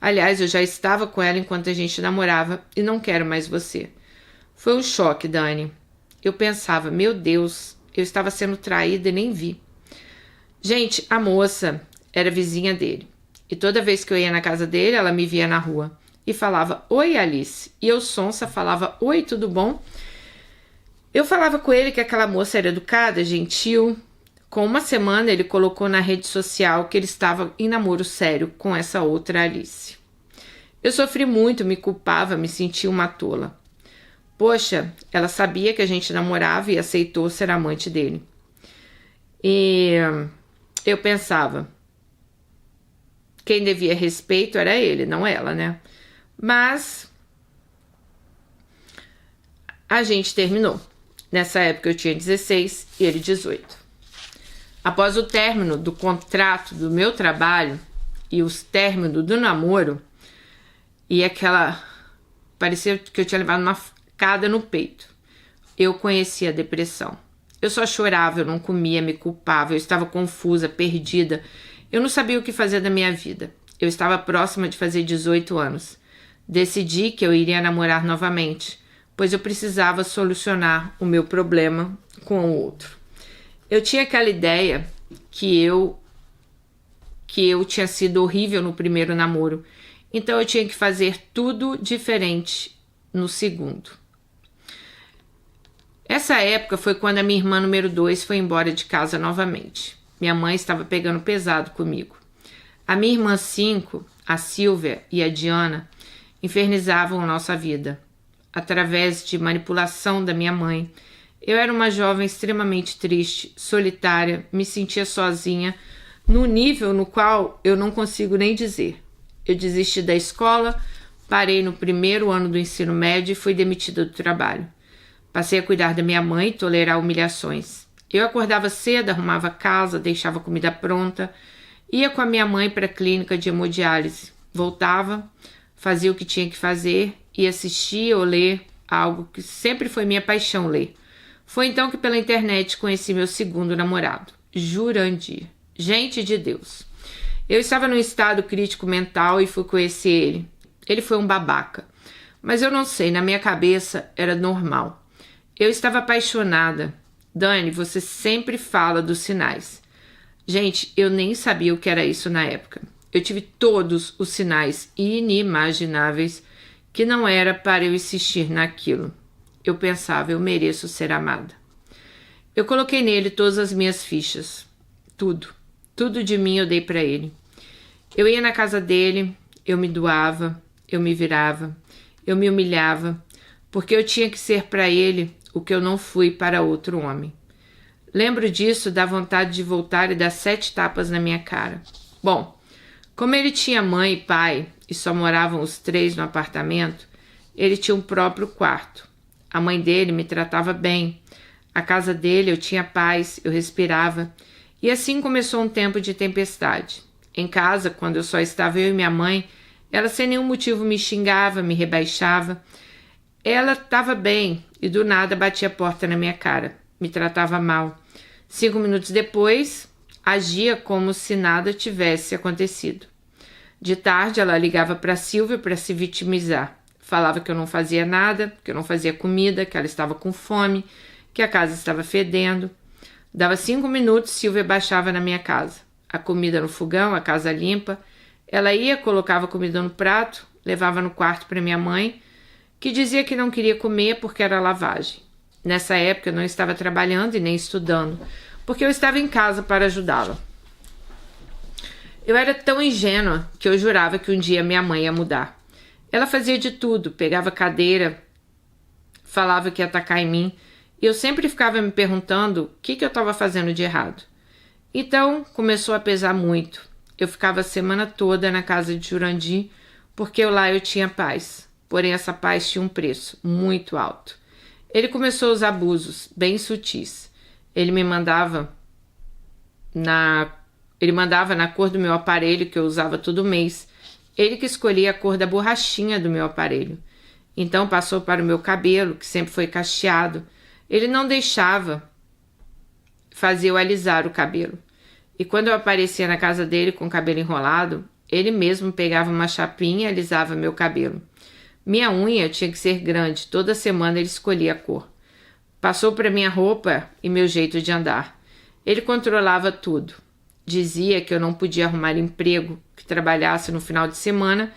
Aliás, eu já estava com ela enquanto a gente namorava e não quero mais você. Foi um choque, Dani. Eu pensava, meu Deus, eu estava sendo traída e nem vi. Gente, a moça era vizinha dele. E toda vez que eu ia na casa dele, ela me via na rua. E falava, oi Alice. E eu sonsa falava, oi, tudo bom? Eu falava com ele que aquela moça era educada, gentil. Com 1 semana ele colocou na rede social que ele estava em namoro sério com essa outra Alice. Eu sofri muito, me culpava, me sentia uma tola. Poxa, ela sabia que a gente namorava e aceitou ser amante dele. E eu pensava, quem devia respeito era ele, não ela, né? Mas a gente terminou. Nessa época eu tinha 16 e ele 18. Após o término do contrato do meu trabalho e o término do namoro, e parecia que eu tinha levado uma facada no peito, eu conheci a depressão. Eu só chorava, eu não comia, me culpava, eu estava confusa, perdida. Eu não sabia o que fazer da minha vida. Eu estava próxima de fazer 18 anos. Decidi que eu iria namorar novamente, pois eu precisava solucionar o meu problema com o outro. Eu tinha aquela ideia que eu tinha sido horrível no primeiro namoro, então eu tinha que fazer tudo diferente no segundo. Essa época foi quando a minha irmã número 2 foi embora de casa novamente. Minha mãe estava pegando pesado comigo. A minha irmã 5, a Silvia e a Diana, infernizavam nossa vida. Através de manipulação da minha mãe, eu era uma jovem extremamente triste, solitária, me sentia sozinha, num nível no qual eu não consigo nem dizer. Eu desisti da escola, parei no primeiro ano do ensino médio e fui demitida do trabalho. Passei a cuidar da minha mãe e tolerar humilhações. Eu acordava cedo, arrumava a casa, deixava a comida pronta, ia com a minha mãe para a clínica de hemodiálise. Voltava, fazia o que tinha que fazer e assistia ou ler algo que sempre foi minha paixão ler. Foi então que pela internet conheci meu segundo namorado, Jurandir. Gente de Deus. Eu estava num estado crítico mental e fui conhecer ele. Ele foi um babaca. Mas eu não sei, na minha cabeça era normal. Eu estava apaixonada. Dani, você sempre fala dos sinais. Gente, eu nem sabia o que era isso na época. Eu tive todos os sinais inimagináveis que não era para eu insistir naquilo. Eu pensava, eu mereço ser amada. Eu coloquei nele todas as minhas fichas. Tudo de mim eu dei para ele. Eu ia na casa dele, eu me doava, eu me virava, eu me humilhava, porque eu tinha que ser para ele o que eu não fui para outro homem. Lembro disso, da vontade de voltar e dar 7 tapas na minha cara. Bom, como ele tinha mãe e pai e só moravam os 3 no apartamento, ele tinha um próprio quarto. A mãe dele me tratava bem. A casa dele eu tinha paz, eu respirava. E assim começou um tempo de tempestade. Em casa, quando eu só estava eu e minha mãe, ela sem nenhum motivo me xingava, me rebaixava. Ela estava bem e do nada batia a porta na minha cara. Me tratava mal. 5 minutos depois, agia como se nada tivesse acontecido. De tarde, ela ligava para Silvia para se vitimizar. Falava que eu não fazia nada, que eu não fazia comida, que ela estava com fome, que a casa estava fedendo. Dava 5 minutos, Silvia baixava na minha casa. A comida no fogão, a casa limpa. Ela ia, colocava a comida no prato, levava no quarto para minha mãe, que dizia que não queria comer porque era lavagem. Nessa época eu não estava trabalhando e nem estudando, porque eu estava em casa para ajudá-la. Eu era tão ingênua que eu jurava que um dia minha mãe ia mudar. Ela fazia de tudo, pegava cadeira, falava que ia atacar em mim, e eu sempre ficava me perguntando o que eu estava fazendo de errado. Então começou a pesar muito. Eu ficava a semana toda na casa de Jurandir, porque lá eu tinha paz. Porém, essa paz tinha um preço muito alto. Ele começou os abusos, bem sutis. Ele mandava na cor do meu aparelho, que eu usava todo mês. Ele que escolhia a cor da borrachinha do meu aparelho. Então passou para o meu cabelo, que sempre foi cacheado. Ele não deixava fazer eu alisar o cabelo. E quando eu aparecia na casa dele com o cabelo enrolado, ele mesmo pegava uma chapinha e alisava meu cabelo. Minha unha tinha que ser grande, toda semana ele escolhia a cor. Passou para minha roupa e meu jeito de andar. Ele controlava tudo. Dizia que eu não podia arrumar emprego, que trabalhasse no final de semana,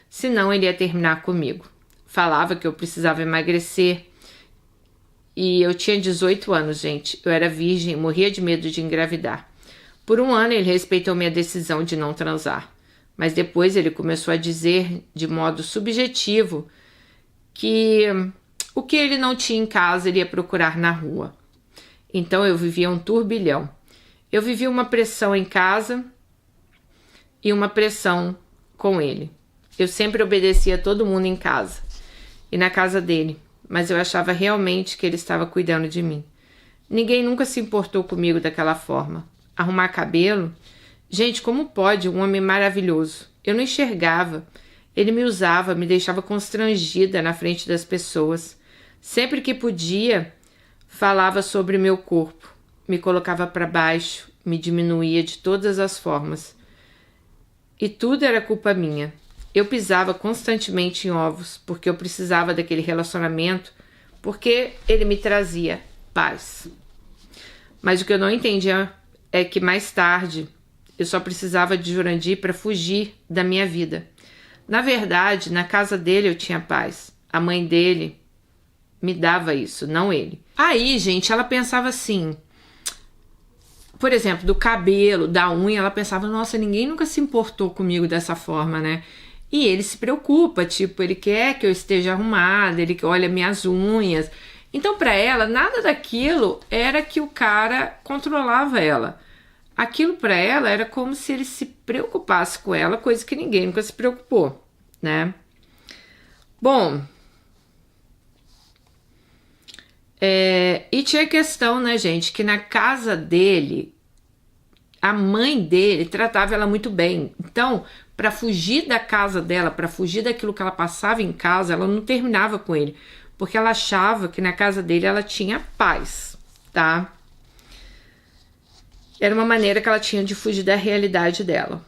senão ele ia terminar comigo. Falava que eu precisava emagrecer. E eu tinha 18 anos, gente. Eu era virgem, morria de medo de engravidar. Por um ano ele respeitou minha decisão de não transar. Mas depois ele começou a dizer, de modo subjetivo, que o que ele não tinha em casa ele ia procurar na rua. Então eu vivia um turbilhão. Eu vivia uma pressão em casa e uma pressão com ele. Eu sempre obedecia todo mundo em casa e na casa dele, mas eu achava realmente que ele estava cuidando de mim. Ninguém nunca se importou comigo daquela forma. Arrumar cabelo? Gente, como pode um homem maravilhoso? Eu não enxergava. Ele me usava, me deixava constrangida na frente das pessoas. Sempre que podia, falava sobre meu corpo. Me colocava para baixo, me diminuía de todas as formas. E tudo era culpa minha. Eu pisava constantemente em ovos, porque eu precisava daquele relacionamento, porque ele me trazia paz. Mas o que eu não entendia é que mais tarde eu só precisava de Jurandir para fugir da minha vida. Na verdade, na casa dele eu tinha paz. A mãe dele me dava isso, não ele. Aí, gente, ela pensava assim, por exemplo, do cabelo, da unha, ela pensava, nossa, ninguém nunca se importou comigo dessa forma, né? E ele se preocupa, tipo, ele quer que eu esteja arrumada, ele olha minhas unhas. Então, para ela, nada daquilo era que o cara controlava ela. Aquilo para ela era como se ele se preocupasse com ela, coisa que ninguém nunca se preocupou, né? Bom, e tinha a questão, né, gente, que na casa dele, a mãe dele tratava ela muito bem. Então, para fugir da casa dela, para fugir daquilo que ela passava em casa, ela não terminava com ele, porque ela achava que na casa dele ela tinha paz, tá? Era uma maneira que ela tinha de fugir da realidade dela.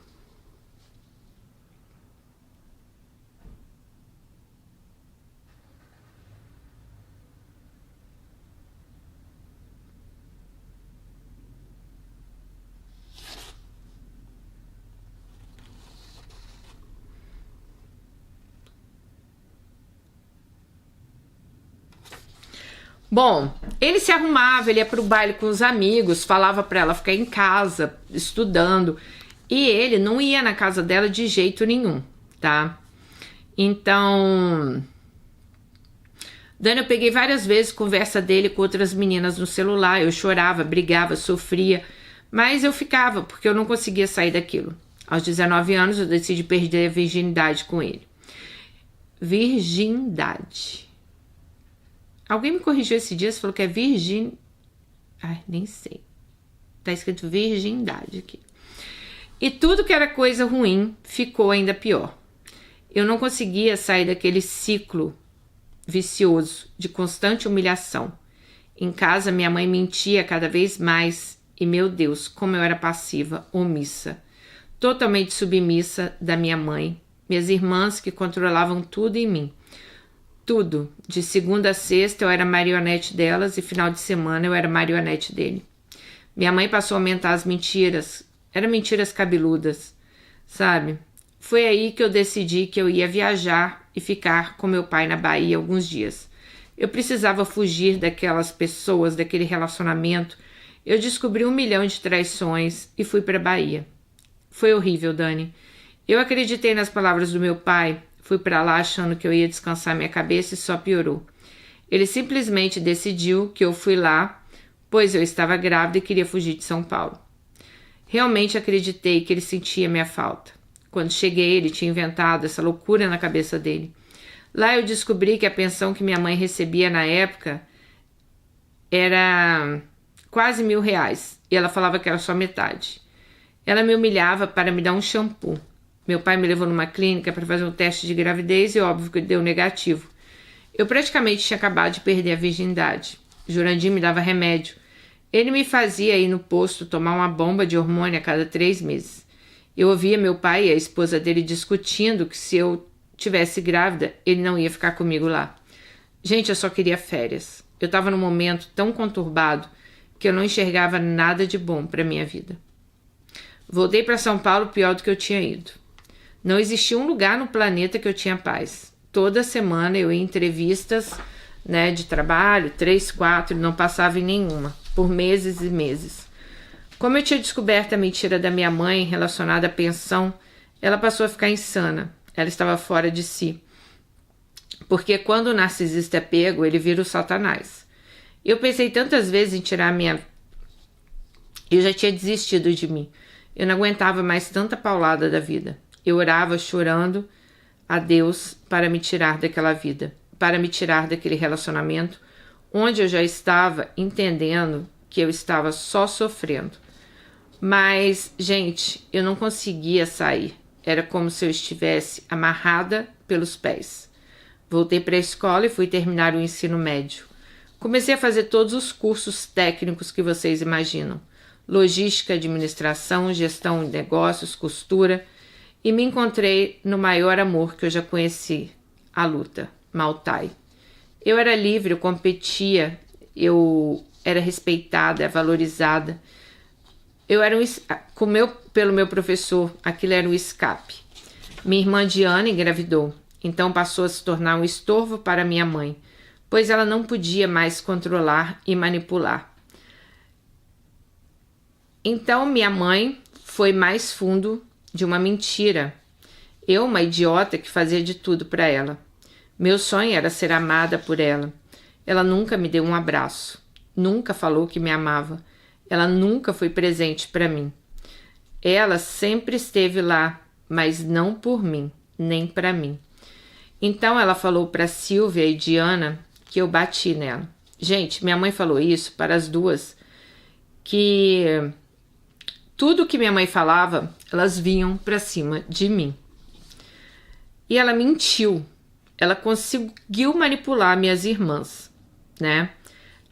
Bom, ele se arrumava, ele ia pro baile com os amigos, falava pra ela ficar em casa, estudando, e ele não ia na casa dela de jeito nenhum, tá? Então, Dani, eu peguei várias vezes conversa dele com outras meninas no celular, eu chorava, brigava, sofria, mas eu ficava, porque eu não conseguia sair daquilo. Aos 19 anos eu decidi perder a virgindade com ele. Virgindade. Alguém me corrigiu esse dia, falou que é virgin... Ai, nem sei. Tá escrito virgindade aqui. E tudo que era coisa ruim ficou ainda pior. Eu não conseguia sair daquele ciclo vicioso de constante humilhação. Em casa, minha mãe mentia cada vez mais. E, meu Deus, como eu era passiva, omissa. Totalmente submissa da minha mãe. Minhas irmãs que controlavam tudo em mim. Tudo. De segunda a sexta eu era marionete delas e final de semana eu era marionete dele. Minha mãe passou a aumentar as mentiras. Eram mentiras cabeludas, sabe? Foi aí que eu decidi que eu ia viajar e ficar com meu pai na Bahia alguns dias. Eu precisava fugir daquelas pessoas, daquele relacionamento. Eu descobri 1 milhão de traições e fui para a Bahia. Foi horrível, Dani. Eu acreditei nas palavras do meu pai. Fui para lá achando que eu ia descansar minha cabeça e só piorou. Ele simplesmente decidiu que eu fui lá, pois eu estava grávida e queria fugir de São Paulo. Realmente acreditei que ele sentia minha falta. Quando cheguei, ele tinha inventado essa loucura na cabeça dele. Lá eu descobri que a pensão que minha mãe recebia na época era quase R$1.000 e ela falava que era só metade. Ela me humilhava para me dar um shampoo. Meu pai me levou numa clínica para fazer um teste de gravidez e óbvio que deu negativo. Eu praticamente tinha acabado de perder a virgindade. Jurandir me dava remédio. Ele me fazia ir no posto tomar uma bomba de hormônio a cada 3 meses. Eu ouvia meu pai e a esposa dele discutindo que se eu tivesse grávida, ele não ia ficar comigo lá. Gente, eu só queria férias. Eu estava num momento tão conturbado que eu não enxergava nada de bom para minha vida. Voltei para São Paulo pior do que eu tinha ido. Não existia um lugar no planeta que eu tinha paz. Toda semana eu ia em entrevistas, né, de trabalho, 3, 4, e não passava em nenhuma, por meses e meses. Como eu tinha descoberto a mentira da minha mãe relacionada à pensão, ela passou a ficar insana. Ela estava fora de si. Porque quando o narcisista é pego, ele vira o Satanás. Eu pensei tantas vezes em tirar a minha... Eu já tinha desistido de mim. Eu não aguentava mais tanta paulada da vida. Eu orava chorando a Deus para me tirar daquela vida, para me tirar daquele relacionamento, onde eu já estava entendendo que eu estava só sofrendo. Mas, gente, eu não conseguia sair. Era como se eu estivesse amarrada pelos pés. Voltei para a escola e fui terminar o ensino médio. Comecei a fazer todos os cursos técnicos que vocês imaginam. Logística, administração, gestão de negócios, costura... E me encontrei no maior amor que eu já conheci, a luta, Muay Thai. Eu era livre, eu competia, eu era respeitada, valorizada. Eu era pelo meu professor, aquilo era um escape. Minha irmã Diana engravidou, então passou a se tornar um estorvo para minha mãe, pois ela não podia mais controlar e manipular. Então minha mãe foi mais fundo de uma mentira. Eu, uma idiota que fazia de tudo para ela. Meu sonho era ser amada por ela. Ela nunca me deu um abraço, nunca falou que me amava. Ela nunca foi presente para mim. Ela sempre esteve lá, mas não por mim, nem para mim. Então ela falou para Silvia e Diana que eu bati nela. Gente, minha mãe falou isso para as duas, que tudo que minha mãe falava, elas vinham para cima de mim. E ela mentiu. Ela conseguiu manipular minhas irmãs, né?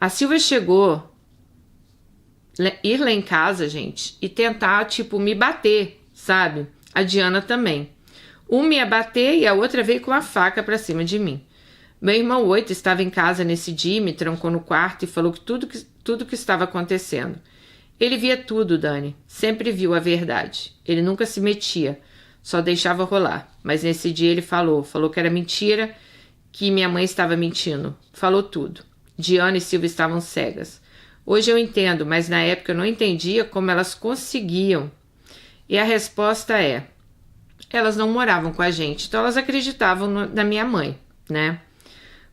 A Silvia chegou ir lá em casa, gente, e tentar, tipo, me bater, sabe? A Diana também. Uma ia bater e a outra veio com a faca pra cima de mim. Meu irmão 8 estava em casa nesse dia e me trancou no quarto e falou que tudo que estava acontecendo. Ele via tudo, Dani. Sempre viu a verdade. Ele nunca se metia, só deixava rolar. Mas nesse dia ele falou que era mentira, que minha mãe estava mentindo. Falou tudo. Diana e Silvia estavam cegas. Hoje eu entendo, mas na época eu não entendia como elas conseguiam. E a resposta é: elas não moravam com a gente, então elas acreditavam na minha mãe, né?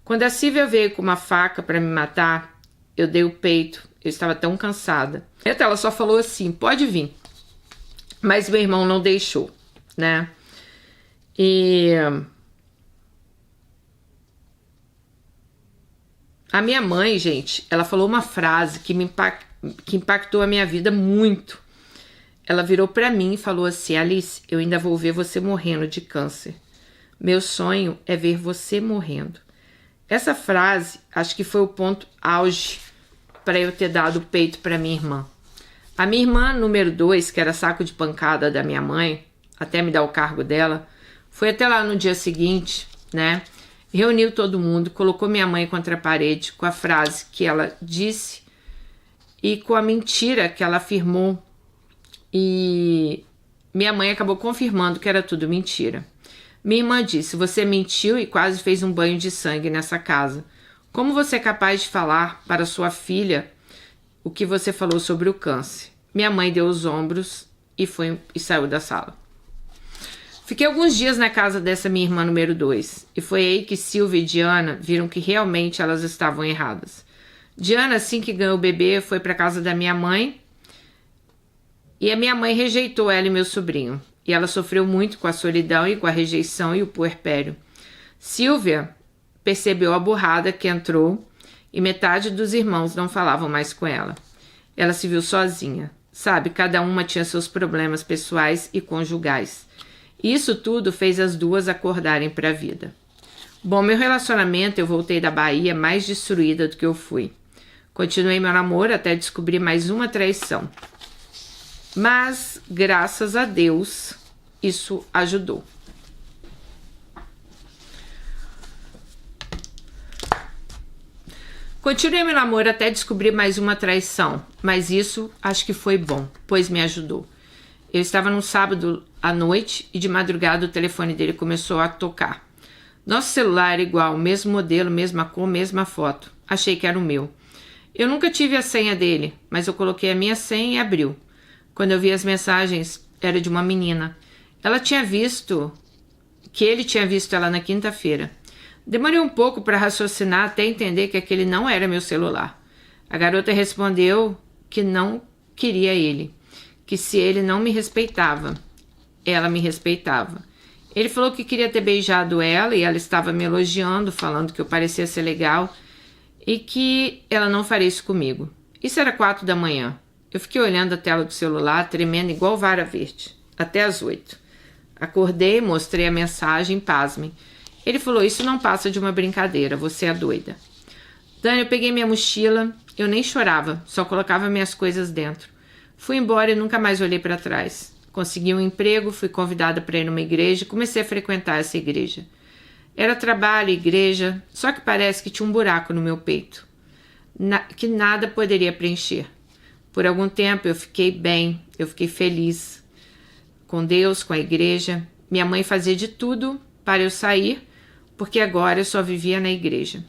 Quando a Silvia veio com uma faca para me matar, eu dei o peito, eu estava tão cansada. Então ela só falou assim: pode vir. Mas meu irmão não deixou, né? E a minha mãe, gente, ela falou uma frase que impactou a minha vida muito. Ela virou para mim e falou assim: Alice, eu ainda vou ver você morrendo de câncer. Meu sonho é ver você morrendo. Essa frase, acho que foi o ponto auge para eu ter dado o peito para minha irmã. A minha irmã número 2, que era saco de pancada da minha mãe, até me dar o cargo dela, foi até lá no dia seguinte, né? Reuniu todo mundo, colocou minha mãe contra a parede com a frase que ela disse e com a mentira que ela afirmou. E minha mãe acabou confirmando que era tudo mentira. Minha irmã disse: você mentiu e quase fez um banho de sangue nessa casa. Como você é capaz de falar para sua filha o que você falou sobre o câncer? Minha mãe deu os ombros e saiu da sala. Fiquei alguns dias na casa dessa minha irmã número 2. E foi aí que Silvia e Diana viram que realmente elas estavam erradas. Diana, assim que ganhou o bebê, foi para casa da minha mãe. E a minha mãe rejeitou ela e meu sobrinho. E ela sofreu muito com a solidão e com a rejeição e o puerpério. Silvia percebeu a burrada que entrou e metade dos irmãos não falavam mais com ela. Ela se viu sozinha. Sabe, cada uma tinha seus problemas pessoais e conjugais. Isso tudo fez as duas acordarem para a vida. Bom, meu relacionamento, eu voltei da Bahia mais destruída do que eu fui. Continuei meu namoro até descobrir mais uma traição. Mas, graças a Deus, isso ajudou. Continuei meu namoro até descobrir mais uma traição, mas isso acho que foi bom, pois me ajudou. Eu estava num sábado à noite e de madrugada o telefone dele começou a tocar. Nosso celular era igual, mesmo modelo, mesma cor, mesma foto. Achei que era o meu. Eu nunca tive a senha dele, mas eu coloquei a minha senha e abriu. Quando eu vi as mensagens, era de uma menina. Ela tinha visto que ele tinha visto ela na quinta-feira. Demorei um pouco para raciocinar até entender que aquele não era meu celular. A garota respondeu que não queria ele, que se ele não me respeitava, ela me respeitava. Ele falou que queria ter beijado ela e ela estava me elogiando, falando que eu parecia ser legal e que ela não faria isso comigo. Isso era 4 da manhã. Eu fiquei olhando a tela do celular, tremendo igual vara verde, até as 8. Acordei, mostrei a mensagem, pasmem. Ele falou: isso não passa de uma brincadeira, você é doida. Dani, eu peguei minha mochila, eu nem chorava, só colocava minhas coisas dentro. Fui embora e nunca mais olhei para trás. Consegui um emprego, fui convidada para ir numa igreja e comecei a frequentar essa igreja. Era trabalho, igreja, só que parece que tinha um buraco no meu peito, que nada poderia preencher. Por algum tempo eu fiquei bem, eu fiquei feliz com Deus, com a igreja. Minha mãe fazia de tudo para eu sair, porque agora eu só vivia na igreja.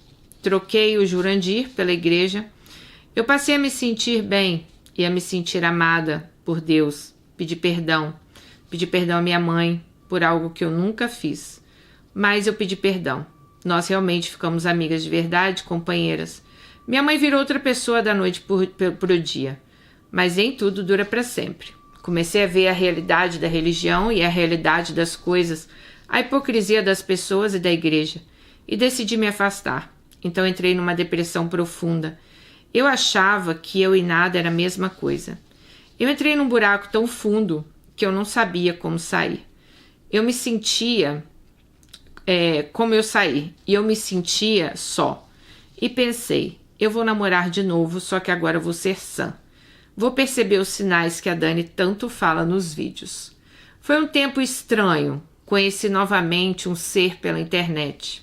troquei o Jurandir pela igreja. Eu passei a me sentir bem e a me sentir amada por Deus. Pedi perdão à minha mãe por algo que eu nunca fiz. Mas eu pedi perdão. Nós realmente ficamos amigas de verdade, companheiras. Minha mãe virou outra pessoa da noite pro dia. Mas nem tudo dura para sempre. Comecei a ver a realidade da religião e a realidade das coisas, a hipocrisia das pessoas e da igreja, e decidi me afastar. Então entrei numa depressão profunda. Eu achava que eu e nada era a mesma coisa. Eu entrei num buraco tão fundo que eu não sabia como sair. Eu me sentia como eu saí, e eu me sentia só. E pensei, eu vou namorar de novo, só que agora eu vou ser sã. Vou perceber os sinais que a Dani tanto fala nos vídeos. Foi um tempo estranho. Conheci novamente um ser pela internet.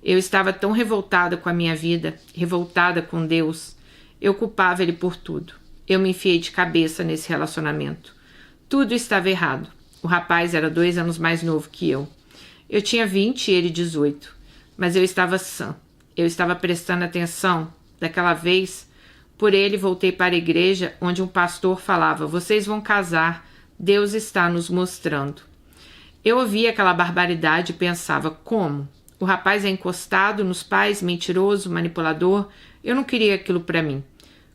Eu estava tão revoltada com a minha vida, revoltada com Deus. Eu culpava ele por tudo. Eu me enfiei de cabeça nesse relacionamento. Tudo estava errado. O rapaz era 2 anos mais novo que eu. Eu tinha 20 e ele 18. Mas eu estava sã. Eu estava prestando atenção. Daquela vez, por ele voltei para a igreja onde um pastor falava: vocês vão casar, Deus está nos mostrando. Eu ouvia aquela barbaridade e pensava: como? O rapaz é encostado nos pais, mentiroso, manipulador. Eu não queria aquilo para mim.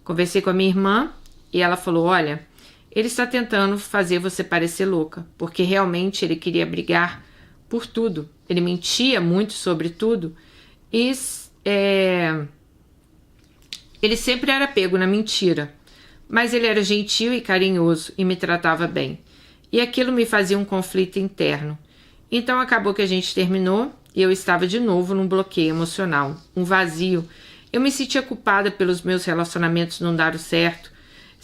Conversei com a minha irmã e ela falou: olha, ele está tentando fazer você parecer louca, porque realmente ele queria brigar por tudo. Ele mentia muito sobre tudo e ele sempre era pego na mentira. Mas ele era gentil e carinhoso e me tratava bem. E aquilo me fazia um conflito interno. Então acabou que a gente terminou e eu estava de novo num bloqueio emocional, um vazio. Eu me sentia culpada pelos meus relacionamentos não darem certo.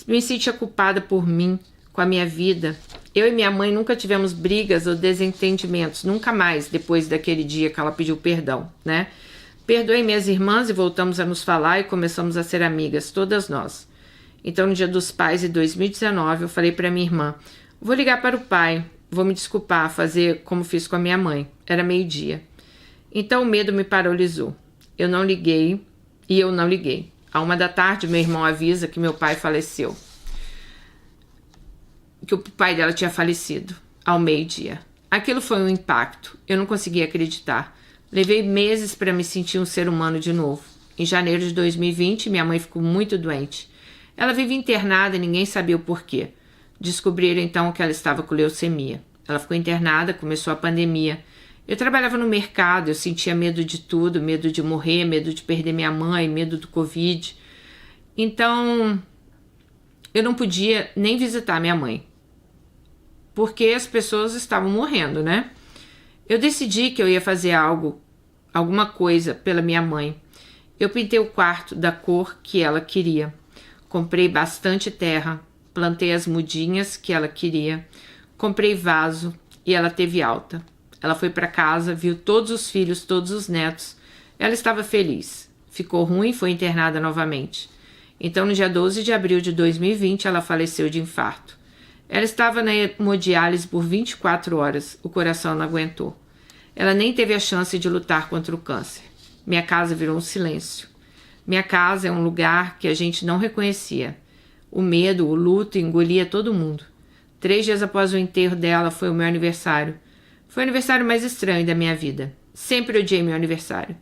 Me sentia culpada por mim, com a minha vida. Eu e minha mãe nunca tivemos brigas ou desentendimentos, nunca mais, depois daquele dia que ela pediu perdão, né? Perdoei minhas irmãs e voltamos a nos falar e começamos a ser amigas, todas nós. Então, no Dia dos Pais de 2019, eu falei para minha irmã: vou ligar para o pai, vou me desculpar, fazer como fiz com a minha mãe. Era meio-dia. Então o medo me paralisou. Eu não liguei e eu não liguei. À 1h da tarde, meu irmão avisa que meu pai faleceu. Que o pai dela tinha falecido ao meio-dia. Aquilo foi um impacto. Eu não conseguia acreditar. Levei meses para me sentir um ser humano de novo. Em janeiro de 2020, minha mãe ficou muito doente. Ela vive internada e ninguém sabia o porquê. Descobriram então que ela estava com leucemia. Ela ficou internada, começou a pandemia. Eu trabalhava no mercado, eu sentia medo de tudo, medo de morrer, medo de perder minha mãe, medo do Covid. Então, eu não podia nem visitar minha mãe, porque as pessoas estavam morrendo, né? Eu decidi que eu ia fazer alguma coisa pela minha mãe. Eu pintei o quarto da cor que ela queria. Comprei bastante terra, plantei as mudinhas que ela queria, comprei vaso e ela teve alta. Ela foi para casa, viu todos os filhos, todos os netos. Ela estava feliz. Ficou ruim e foi internada novamente. Então, no dia 12 de abril de 2020, ela faleceu de infarto. Ela estava na hemodiálise por 24 horas. O coração não aguentou. Ela nem teve a chance de lutar contra o câncer. Minha casa virou um silêncio. Minha casa é um lugar que a gente não reconhecia. O medo, o luto engolia todo mundo. 3 dias após o enterro dela foi o meu aniversário. Foi o aniversário mais estranho da minha vida. Sempre odiei meu aniversário.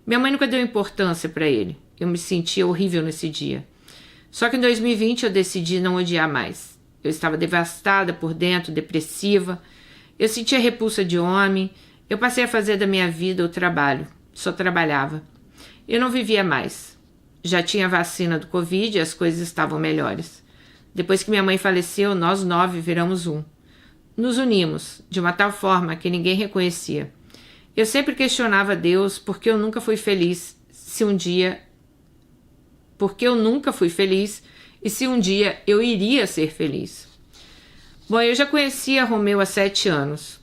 Minha mãe nunca deu importância para ele. Eu me sentia horrível nesse dia. Só que em 2020 eu decidi não odiar mais. Eu estava devastada por dentro, depressiva. Eu sentia repulsa de homem. Eu passei a fazer da minha vida o trabalho. Só trabalhava. Eu não vivia mais. Já tinha vacina do Covid e as coisas estavam melhores. Depois que minha mãe faleceu, nós 9 viramos um. Nos unimos, de uma tal forma que ninguém reconhecia. Eu sempre questionava Deus porque eu nunca fui feliz porque eu nunca fui feliz e se um dia eu iria ser feliz. Bom, eu já conhecia Romeu há 7 anos.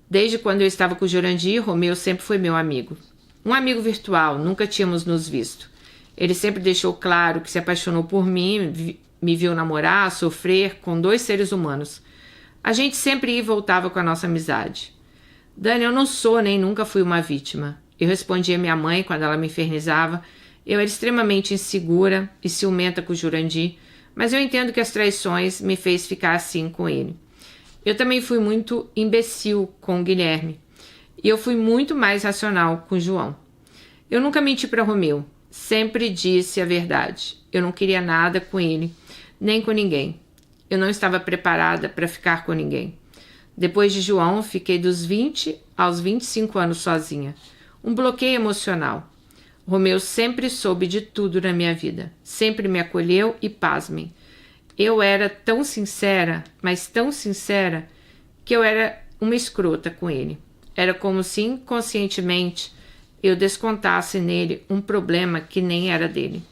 Desde quando eu estava com o Jurandir, Romeu sempre foi meu amigo. Um amigo virtual, nunca tínhamos nos visto. Ele sempre deixou claro que se apaixonou por mim, me viu namorar, sofrer com 2 seres humanos. A gente sempre ia e voltava com a nossa amizade. Dani, eu não sou nem nunca fui uma vítima. Eu respondia minha mãe quando ela me infernizava. Eu era extremamente insegura e ciumenta com o Jurandir, mas eu entendo que as traições me fez ficar assim com ele. Eu também fui muito imbecil com o Guilherme. E eu fui muito mais racional com o João. Eu nunca menti para Romeu. Sempre disse a verdade. Eu não queria nada com ele, nem com ninguém. Eu não estava preparada para ficar com ninguém. Depois de João, fiquei dos 20 aos 25 anos sozinha. Um bloqueio emocional. Romeu sempre soube de tudo na minha vida. Sempre me acolheu e pasmem. Eu era tão sincera, mas tão sincera, que eu era uma escrota com ele. Era como se inconscientemente eu descontasse nele um problema que nem era dele.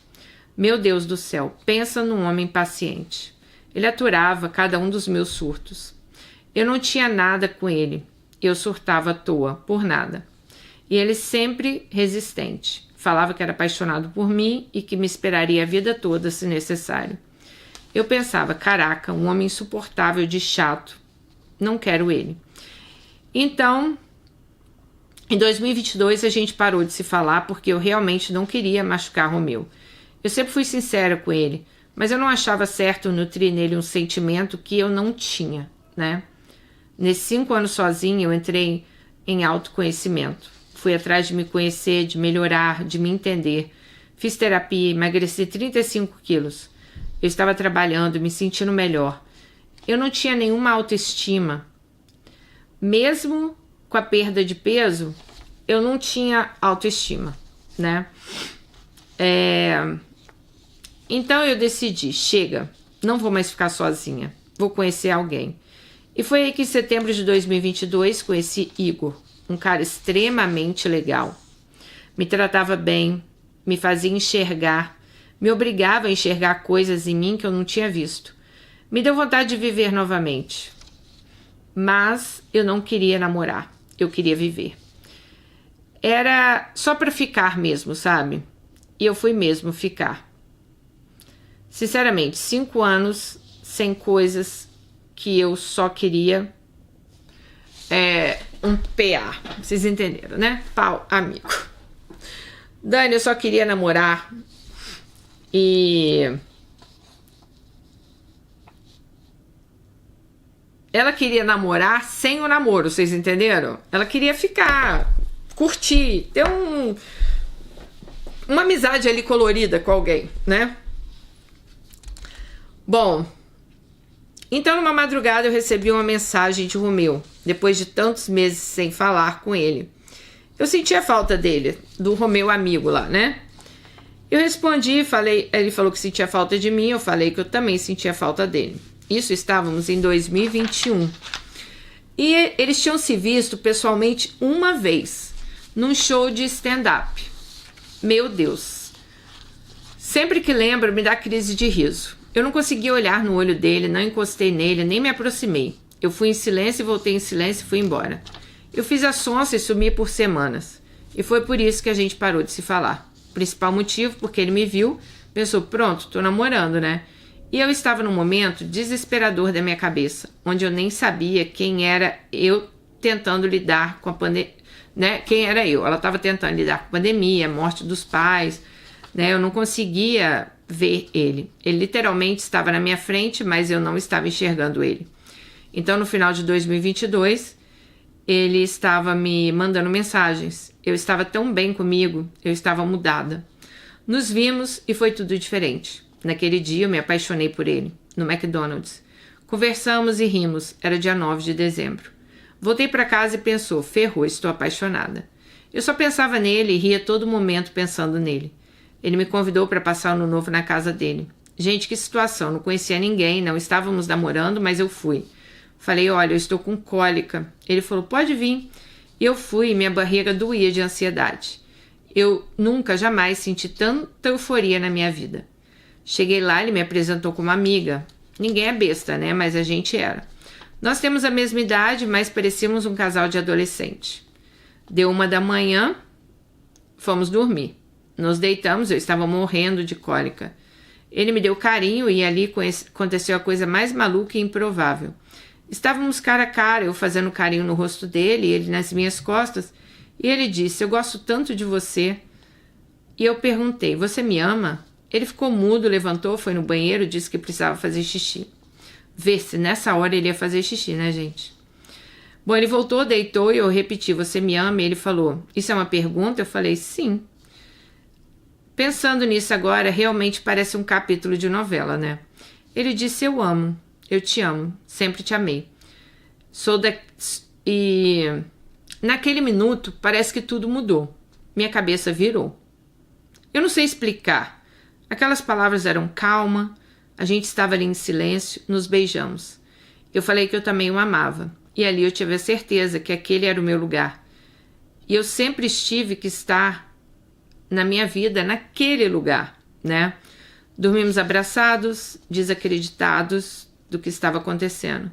Meu Deus do céu, pensa num homem paciente. Ele aturava cada um dos meus surtos. Eu não tinha nada com ele. Eu surtava à toa, por nada. E ele sempre resistente. Falava que era apaixonado por mim e que me esperaria a vida toda, se necessário. Eu pensava, caraca, um homem insuportável de chato. Não quero ele. Então, em 2022 a gente parou de se falar porque eu realmente não queria machucar Romeu. Eu sempre fui sincera com ele, mas eu não achava certo nutrir nele um sentimento que eu não tinha, né? Nesses 5 anos sozinha eu entrei em autoconhecimento. Fui atrás de me conhecer, de melhorar, de me entender. Fiz terapia, emagreci 35 quilos. Eu estava trabalhando, me sentindo melhor. Eu não tinha nenhuma autoestima. Mesmo com a perda de peso, eu não tinha autoestima, né? Então eu decidi, chega, não vou mais ficar sozinha, vou conhecer alguém. E foi aí que em setembro de 2022 conheci Igor, um cara extremamente legal. Me tratava bem, me fazia enxergar, me obrigava a enxergar coisas em mim que eu não tinha visto. Me deu vontade de viver novamente. Mas eu não queria namorar, eu queria viver. Era só para ficar mesmo, sabe? E eu fui mesmo ficar. Sinceramente, 5 anos sem coisas que eu só queria. Um PA, vocês entenderam, né? Pau amigo. Dani, eu só queria namorar. E ela queria namorar sem o namoro, vocês entenderam? Ela queria ficar, curtir, ter uma amizade ali colorida com alguém, né? Bom, então numa madrugada eu recebi uma mensagem de Romeu, depois de tantos meses sem falar com ele. Eu sentia falta dele, do Romeu amigo lá, né? Eu respondi, falei, ele falou que sentia falta de mim, eu falei que eu também sentia falta dele. Isso estávamos em 2021. E eles tinham se visto pessoalmente uma vez, num show de stand-up. Meu Deus. Sempre que lembro, me dá crise de riso. Eu não conseguia olhar no olho dele, não encostei nele, nem me aproximei. Eu fui em silêncio, voltei em silêncio e fui embora. Eu fiz a sonsa e sumi por semanas. E foi por isso que a gente parou de se falar. O principal motivo, porque ele me viu, pensou, pronto, tô namorando, né? E eu estava num momento desesperador da minha cabeça, onde eu nem sabia quem era eu tentando lidar com a pandemia, né? Quem era eu? Ela estava tentando lidar com a pandemia, a morte dos pais, né? Eu não conseguia ver ele. Ele literalmente estava na minha frente, mas eu não estava enxergando ele. Então, no final de 2022, ele estava me mandando mensagens. Eu estava tão bem comigo, eu estava mudada. Nos vimos e foi tudo diferente. Naquele dia eu me apaixonei por ele, no McDonald's. Conversamos e rimos, era dia 9 de dezembro. Voltei para casa e pensou, ferrou, estou apaixonada. Eu só pensava nele e ria todo momento pensando nele. Ele me convidou para passar o ano novo na casa dele. Gente, que situação, não conhecia ninguém, não estávamos namorando, mas eu fui. Falei, olha, eu estou com cólica. Ele falou, pode vir. E eu fui e minha barriga doía de ansiedade. Eu nunca, jamais senti tanta euforia na minha vida. Cheguei lá, ele me apresentou como amiga. Ninguém é besta, né? Mas a gente era. Nós temos a mesma idade, mas parecíamos um casal de adolescente. Deu 1 da manhã, fomos dormir. Nos deitamos, eu estava morrendo de cólica. Ele me deu carinho e ali aconteceu a coisa mais maluca e improvável. Estávamos cara a cara, eu fazendo carinho no rosto dele e ele nas minhas costas, E ele disse: eu gosto tanto de você. E eu perguntei: você me ama? Ele ficou mudo, levantou, foi no banheiro, disse que precisava fazer xixi. Vê se nessa hora ele ia fazer xixi, né, gente? Bom, ele voltou, deitou e eu repeti: você me ama? E ele falou: isso é uma pergunta? Eu falei: sim. Pensando nisso agora, realmente parece um capítulo de novela, né? Ele disse: eu amo, eu te amo, sempre te amei. E naquele minuto parece que tudo mudou. Minha cabeça virou. Eu não sei explicar. Aquelas palavras eram calma, a gente estava ali em silêncio, nos beijamos. Eu falei que eu também o amava. E ali eu tive a certeza que aquele era o meu lugar. E eu sempre tive que estar na minha vida, naquele lugar, né? Dormimos abraçados, desacreditados do que estava acontecendo.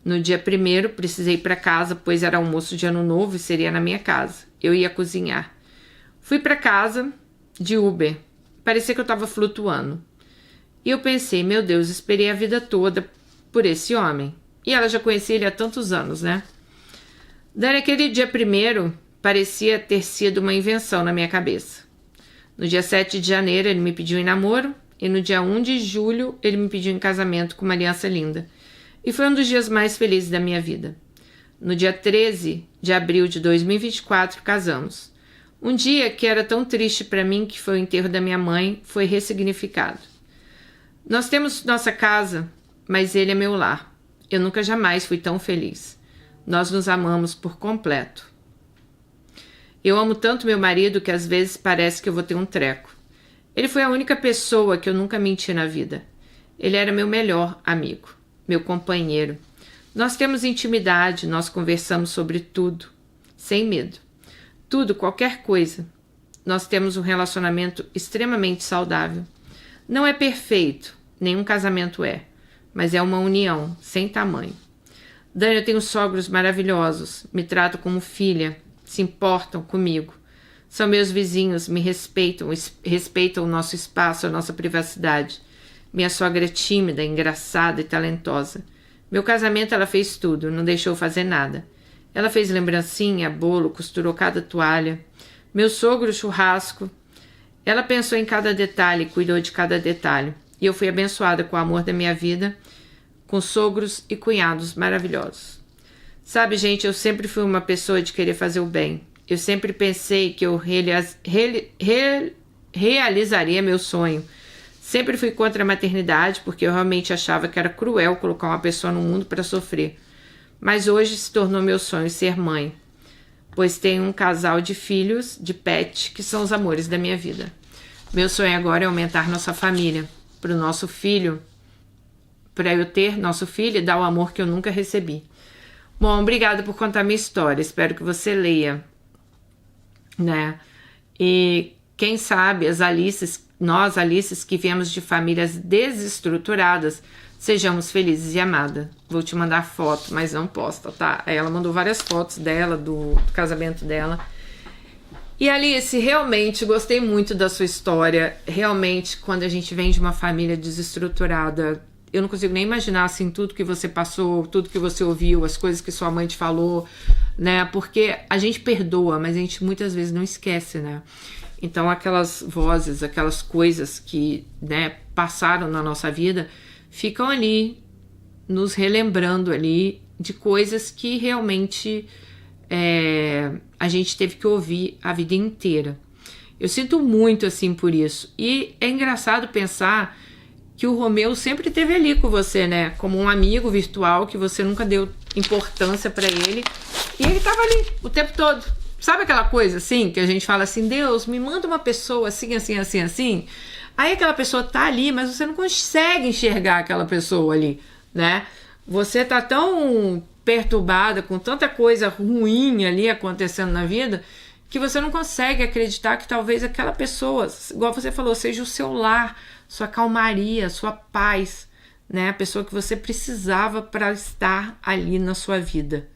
No dia 1º, precisei ir para casa, pois era almoço de ano novo e seria na minha casa. Eu ia cozinhar. Fui para casa de Uber. Parecia que eu estava flutuando. E eu pensei: meu Deus, esperei a vida toda por esse homem. E ela já conhecia ele há tantos anos, né? Naquele dia 1º, parecia ter sido uma invenção na minha cabeça. No dia 7 de janeiro, ele me pediu em namoro. E no dia 1 de julho, ele me pediu em casamento com uma aliança linda. E foi um dos dias mais felizes da minha vida. No dia 13 de abril de 2024, casamos. Um dia que era tão triste para mim, que foi o enterro da minha mãe, foi ressignificado. Nós temos nossa casa, mas ele é meu lar. Eu nunca jamais fui tão feliz. Nós nos amamos por completo. Eu amo tanto meu marido que às vezes parece que eu vou ter um treco. Ele foi a única pessoa que eu nunca menti na vida. Ele era meu melhor amigo, meu companheiro. Nós temos intimidade, nós conversamos sobre tudo, sem medo. Tudo, qualquer coisa. Nós temos um relacionamento extremamente saudável. Não é perfeito, nenhum casamento é, mas é uma união sem tamanho. Dani, eu tenho sogros maravilhosos, me tratam como filha, se importam comigo. São meus vizinhos, me respeitam, respeitam o nosso espaço, a nossa privacidade. Minha sogra é tímida, engraçada e talentosa. Meu casamento ela fez tudo, não deixou fazer nada. Ela fez lembrancinha, bolo, costurou cada toalha. Meu sogro, churrasco. Ela pensou em cada detalhe, cuidou de cada detalhe. E eu fui abençoada com o amor da minha vida, com sogros e cunhados maravilhosos. Sabe, gente, eu sempre fui uma pessoa de querer fazer o bem. Eu sempre pensei que eu realizaria meu sonho. Sempre fui contra a maternidade, porque eu realmente achava que era cruel colocar uma pessoa no mundo para sofrer. Mas hoje se tornou meu sonho ser mãe, pois tenho um casal de filhos, de pet, que são os amores da minha vida. Meu sonho agora é aumentar nossa família, para o nosso filho, para eu ter nosso filho e dar o amor que eu nunca recebi. Bom, obrigada por contar minha história, espero que você leia, né? E quem sabe nós Alices que viemos de famílias desestruturadas, sejamos felizes e amadas. Vou te mandar foto, mas não posta, tá? Ela mandou várias fotos dela, do casamento dela. E Alice, realmente gostei muito da sua história. Realmente, quando a gente vem de uma família desestruturada, eu não consigo nem imaginar assim tudo que você passou, tudo que você ouviu, as coisas que sua mãe te falou, né? Porque a gente perdoa, mas a gente muitas vezes não esquece, né? Então aquelas vozes, aquelas coisas que, né, passaram na nossa vida, ficam ali, nos relembrando ali de coisas que realmente a gente teve que ouvir a vida inteira. Eu sinto muito assim por isso. E é engraçado pensar que o Romeu sempre esteve ali com você, né? Como um amigo virtual que você nunca deu importância pra ele. E ele tava ali o tempo todo. Sabe aquela coisa assim, que a gente fala assim: Deus, me manda uma pessoa assim, assim, assim, assim. Aí aquela pessoa tá ali, mas você não consegue enxergar aquela pessoa ali, né? Você tá tão perturbada com tanta coisa ruim ali acontecendo na vida, que você não consegue acreditar que talvez aquela pessoa, igual você falou, seja o seu lar, sua calmaria, sua paz, né? A pessoa que você precisava para estar ali na sua vida.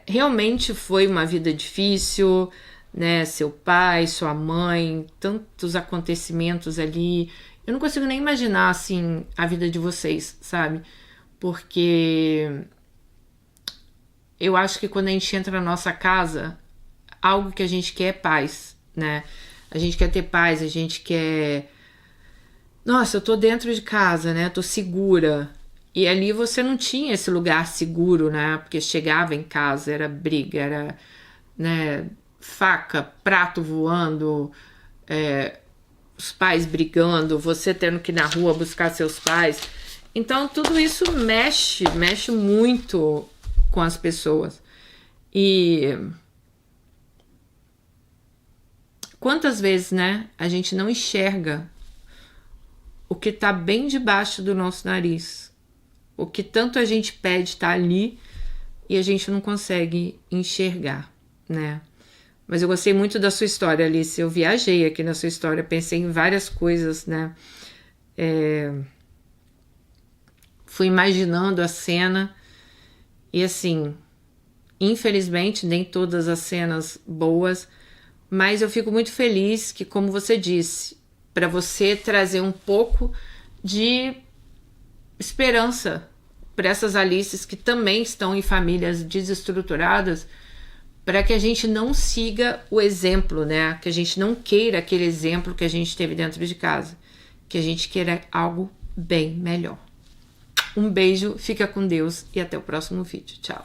Realmente foi uma vida difícil, né? Seu pai, sua mãe, tantos acontecimentos ali. Eu não consigo nem imaginar assim a vida de vocês, sabe? Porque eu acho que quando a gente entra na nossa casa, algo que a gente quer é paz, né? A gente quer ter paz, a gente quer... Nossa, eu tô dentro de casa, né? Tô segura. E ali você não tinha esse lugar seguro, né? Porque chegava em casa, era briga, era, né, faca, prato voando, os pais brigando, você tendo que ir na rua buscar seus pais. Então tudo isso mexe muito com as pessoas. E quantas vezes, né, a gente não enxerga o que tá bem debaixo do nosso nariz, o que tanto a gente pede tá ali e a gente não consegue enxergar, né? Mas eu gostei muito da sua história, Alice. Eu viajei aqui na sua história, pensei em várias coisas, né? Fui imaginando a cena e, assim, infelizmente, nem todas as cenas boas, mas eu fico muito feliz que, como você disse, para você trazer um pouco de esperança para essas Alices que também estão em famílias desestruturadas, para que a gente não siga o exemplo, né? Que a gente não queira aquele exemplo que a gente teve dentro de casa, que a gente queira algo bem melhor. Um beijo, fica com Deus e até o próximo vídeo. Tchau!